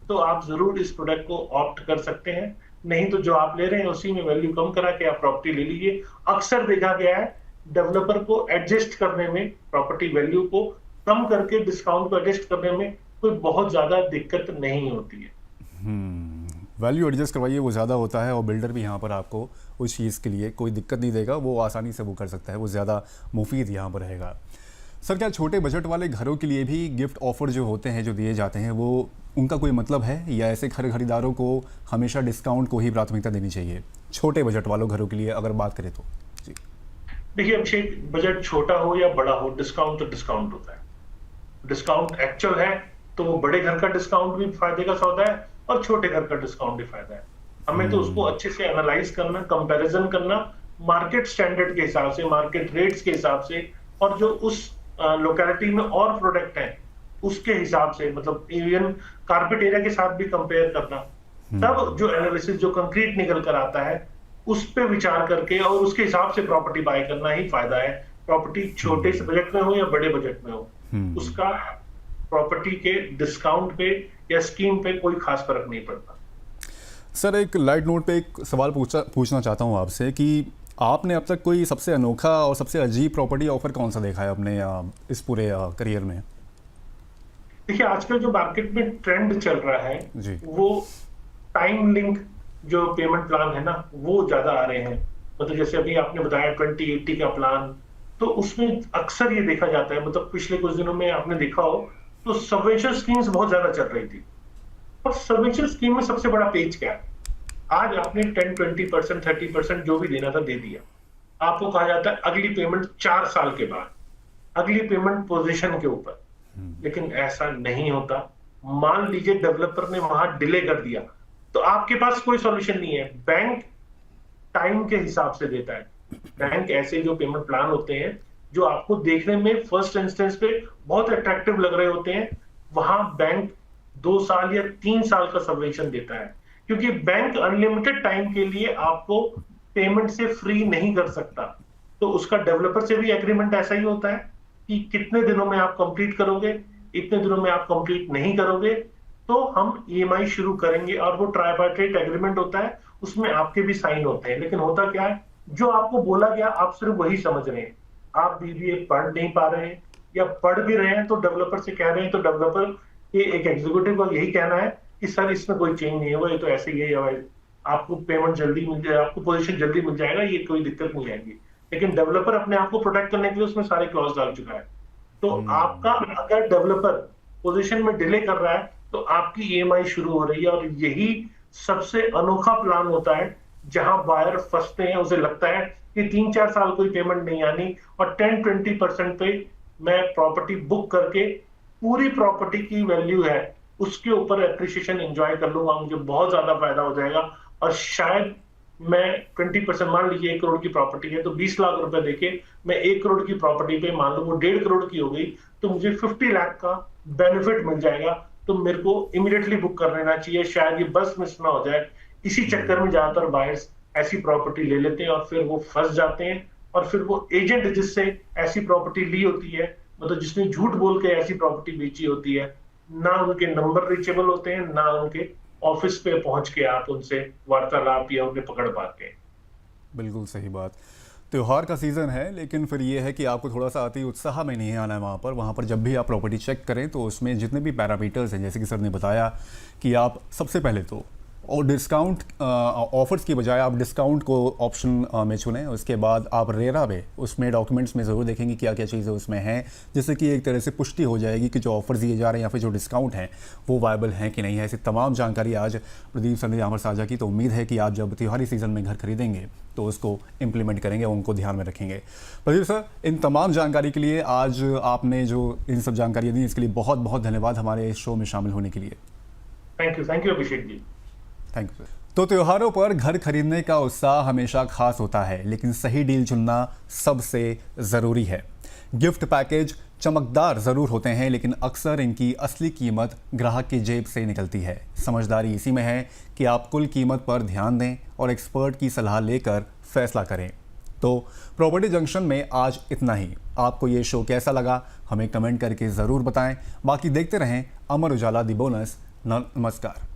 तो आप जरूर इस प्रोडक्ट को ऑप्ट कर सकते हैं। नहीं तो जो आप ले रहे हैं उसी में वैल्यू कम करा के आप प्रॉपर्टी ले लीजिए। अक्सर देखा गया है डेवलपर को एडजस्ट करने में, प्रॉपर्टी वैल्यू को कम करके डिस्काउंट को एडजस्ट करने में कोई बहुत ज्यादा दिक्कत नहीं होती है। वैल्यू एडजस्ट करवाइए, वो ज़्यादा होता है और बिल्डर भी यहाँ पर आपको उस चीज़ के लिए कोई दिक्कत नहीं देगा, वो आसानी से वो कर सकता है, वो ज़्यादा मुफीद यहाँ पर रहेगा। सर, क्या छोटे बजट वाले घरों के लिए भी गिफ्ट ऑफर जो होते हैं, जो दिए जाते हैं, वो उनका कोई मतलब है या ऐसे खरीदारों को हमेशा डिस्काउंट को ही प्राथमिकता देनी चाहिए छोटे बजट वालों घरों के लिए अगर बात करें तो? जी देखिए अभिषेक, बजट छोटा हो या बड़ा हो, डिस्काउंट तो डिस्काउंट होता है। डिस्काउंट एक्चुअल है तो वो बड़े घर का डिस्काउंट भी फायदे का सौदा है और छोटे घर का डिस्काउंट भी फायदा है। हमें तो उसको अच्छे से एनालाइज करना, कंपैरिजन करना मार्केट स्टैंडर्ड के हिसाब से, मार्केट रेट्स के हिसाब से, और जो उस लोकेलिटी में और प्रोडक्ट हैं उसके हिसाब से, मतलब इवन कारपेट एरिया के साथ भी कंपेयर करना। तब जो एनालिसिस, जो कंक्रीट निकल कर आता है उस पे विचार करके और उसके हिसाब से प्रॉपर्टी बाय करना ही फायदा है। प्रॉपर्टी छोटे से बजट में हो या बड़े बजट में हो, उसका प्रॉपर्टी के डिस्काउंट पे या स्कीम पे कोई खास फर्क नहीं पड़ता। सर, एक लाइट नोट पे एक सवाल पूछना चाहता हूँ आपसे कि आपने अब तक कोई सबसे अनोखा और सबसे अजीब प्रॉपर्टी ऑफर कौन सा देखा है अपने इस पूरे करियर में? देखिए आजकल जो मार्केट में ट्रेंड चल रहा है जी, वो टाइम लिंक जो पेमेंट प्लान है ना, वो ज्यादा आ रहे हैं। मतलब जैसे अभी आपने बताया 2080 का प्लान, तो उसमें अक्सर ये देखा जाता है, मतलब पिछले कुछ दिनों में आपने देखा हो तो सबवेंचर स्कीम्स बहुत ज्यादा चल रही थी। और सबवेंचर स्कीम में सबसे बड़ा पेज क्या है, आज आपने 10-20% 30% जो भी देना था दे दिया, आपको कहा जाता है अगली पेमेंट 4 साल के बाद, अगली पेमेंट पोजीशन के ऊपर। लेकिन ऐसा नहीं होता। मान लीजिए डेवलपर ने वहां डिले कर दिया तो आपके पास कोई सॉल्यूशन नहीं है। बैंक टाइम के हिसाब से देता है। बैंक ऐसे जो पेमेंट प्लान होते हैं जो आपको देखने में फर्स्ट इंस्टेंस पे बहुत अट्रैक्टिव लग रहे होते हैं, वहां बैंक 2 साल या 3 साल का सबवेंशन देता है, क्योंकि बैंक अनलिमिटेड टाइम के लिए आपको पेमेंट से फ्री नहीं कर सकता। तो उसका डेवलपर से भी एग्रीमेंट ऐसा ही होता है कि कितने दिनों में आप कंप्लीट करोगे, इतने दिनों में आप कंप्लीट नहीं करोगे तो हम ईएमआई शुरू करेंगे। और वो ट्राइपार्टाइट एग्रीमेंट होता है, उसमें आपके भी साइन होते हैं। लेकिन होता क्या है, जो आपको बोला गया आप सिर्फ वही समझ रहे हैं। आप बीबीए पढ़ नहीं पा रहे हैं या पढ़ भी रहे हैं तो डेवलपर से कह रहे हैं, तो डेवलपर के एक एग्जीक्यूटिव का यही कहना है कि सर इसमें कोई चेंज नहीं है, वो ये तो ऐसे ही है, या आपको पेमेंट जल्दी मिल जाए, आपको पोजीशन जल्दी मिल जाएगा, ये कोई दिक्कत नहीं आएगी। लेकिन डेवलपर अपने आप को प्रोटेक्ट करने के लिए उसमें सारे क्लॉज डाल चुका है। तो आपका अगर डेवलपर पोजीशन में डिले कर रहा है तो आपकी ईएमआई शुरू हो रही है। और यही सबसे अनोखा प्लान होता है जहां बायर फंसते हैं। उसे लगता है कि 3-4 साल कोई पेमेंट नहीं आनी और 10-20% पे मैं प्रॉपर्टी बुक करके पूरी प्रॉपर्टी की वैल्यू है उसके ऊपर एप्रिसिएशन एंजॉय कर लूंगा, मुझे बहुत ज्यादा फायदा हो जाएगा। और शायद मैं 20% मान लीजिए 1 करोड़ की प्रॉपर्टी है तो 20 लाख रुपए देके मैं 1 करोड़ की प्रॉपर्टी पे मान लो वो 1.5 करोड़ की हो गई तो मुझे 50 लाख का बेनिफिट मिल जाएगा। तो मेरे को इमीडिएटली बुक कर लेना चाहिए, शायद ये बस मिस ना हो जाए। इसी चक्कर में ज्यादातर बायर्स ऐसी प्रॉपर्टी ले लेते हैं और फिर वो फंस जाते हैं। और फिर वो एजेंट जिससे ऐसी प्रॉपर्टी ली होती है, मतलब जिसने झूठ बोल के ऐसी प्रॉपर्टी बेची होती है, ना उनके नंबर रीचेबल होते हैं, ना उनके ऑफिस पे पहुंच के आप उनसे वार्तालाप या उन्हें पकड़ पाते हैं। बिल्कुल सही बात। त्योहार का सीज़न है, लेकिन फिर ये है कि आपको थोड़ा सा अति उत्साह में नहीं आना है वहाँ पर जब भी आप प्रॉपर्टी चेक करें तो उसमें जितने भी पैरामीटर्स हैं, जैसे कि सर ने बताया कि आप सबसे पहले तो और डिस्काउंट ऑफर्स की बजाय आप डिस्काउंट को ऑप्शन में चुनें। उसके बाद आप रेरा में उसमें डॉक्यूमेंट्स में ज़रूर देखेंगे क्या क्या चीज़ें उसमें हैं, जिससे कि एक तरह से पुष्टि हो जाएगी कि जो ऑफर्स दिए जा रहे हैं या फिर जो डिस्काउंट हैं वो वायबल हैं कि नहीं है। ऐसी तमाम जानकारी आज प्रदीप सर ने यहाँ पर साझा की। तो उम्मीद है कि आप जब त्योहारी सीज़न में घर खरीदेंगे तो उसको इम्प्लीमेंट करेंगे, उनको ध्यान में रखेंगे। प्रदीप सर, इन तमाम जानकारी के लिए आज आपने जो इन सब जानकारियाँ दी इसके लिए बहुत बहुत धन्यवाद हमारे इस शो में शामिल होने के लिए। Thank you Abhishek ji. Thank you. तो त्योहारों पर घर खरीदने का उत्साह हमेशा खास होता है, लेकिन सही डील चुनना सबसे ज़रूरी है। गिफ्ट पैकेज चमकदार ज़रूर होते हैं, लेकिन अक्सर इनकी असली कीमत ग्राहक की जेब से निकलती है। समझदारी इसी में है कि आप कुल कीमत पर ध्यान दें और एक्सपर्ट की सलाह लेकर फैसला करें। तो प्रॉपर्टी जंक्शन में आज इतना ही। आपको ये शो कैसा लगा हमें कमेंट करके ज़रूर बताएं। बाकी देखते रहें अमर उजाला दी बोनस। नमस्कार।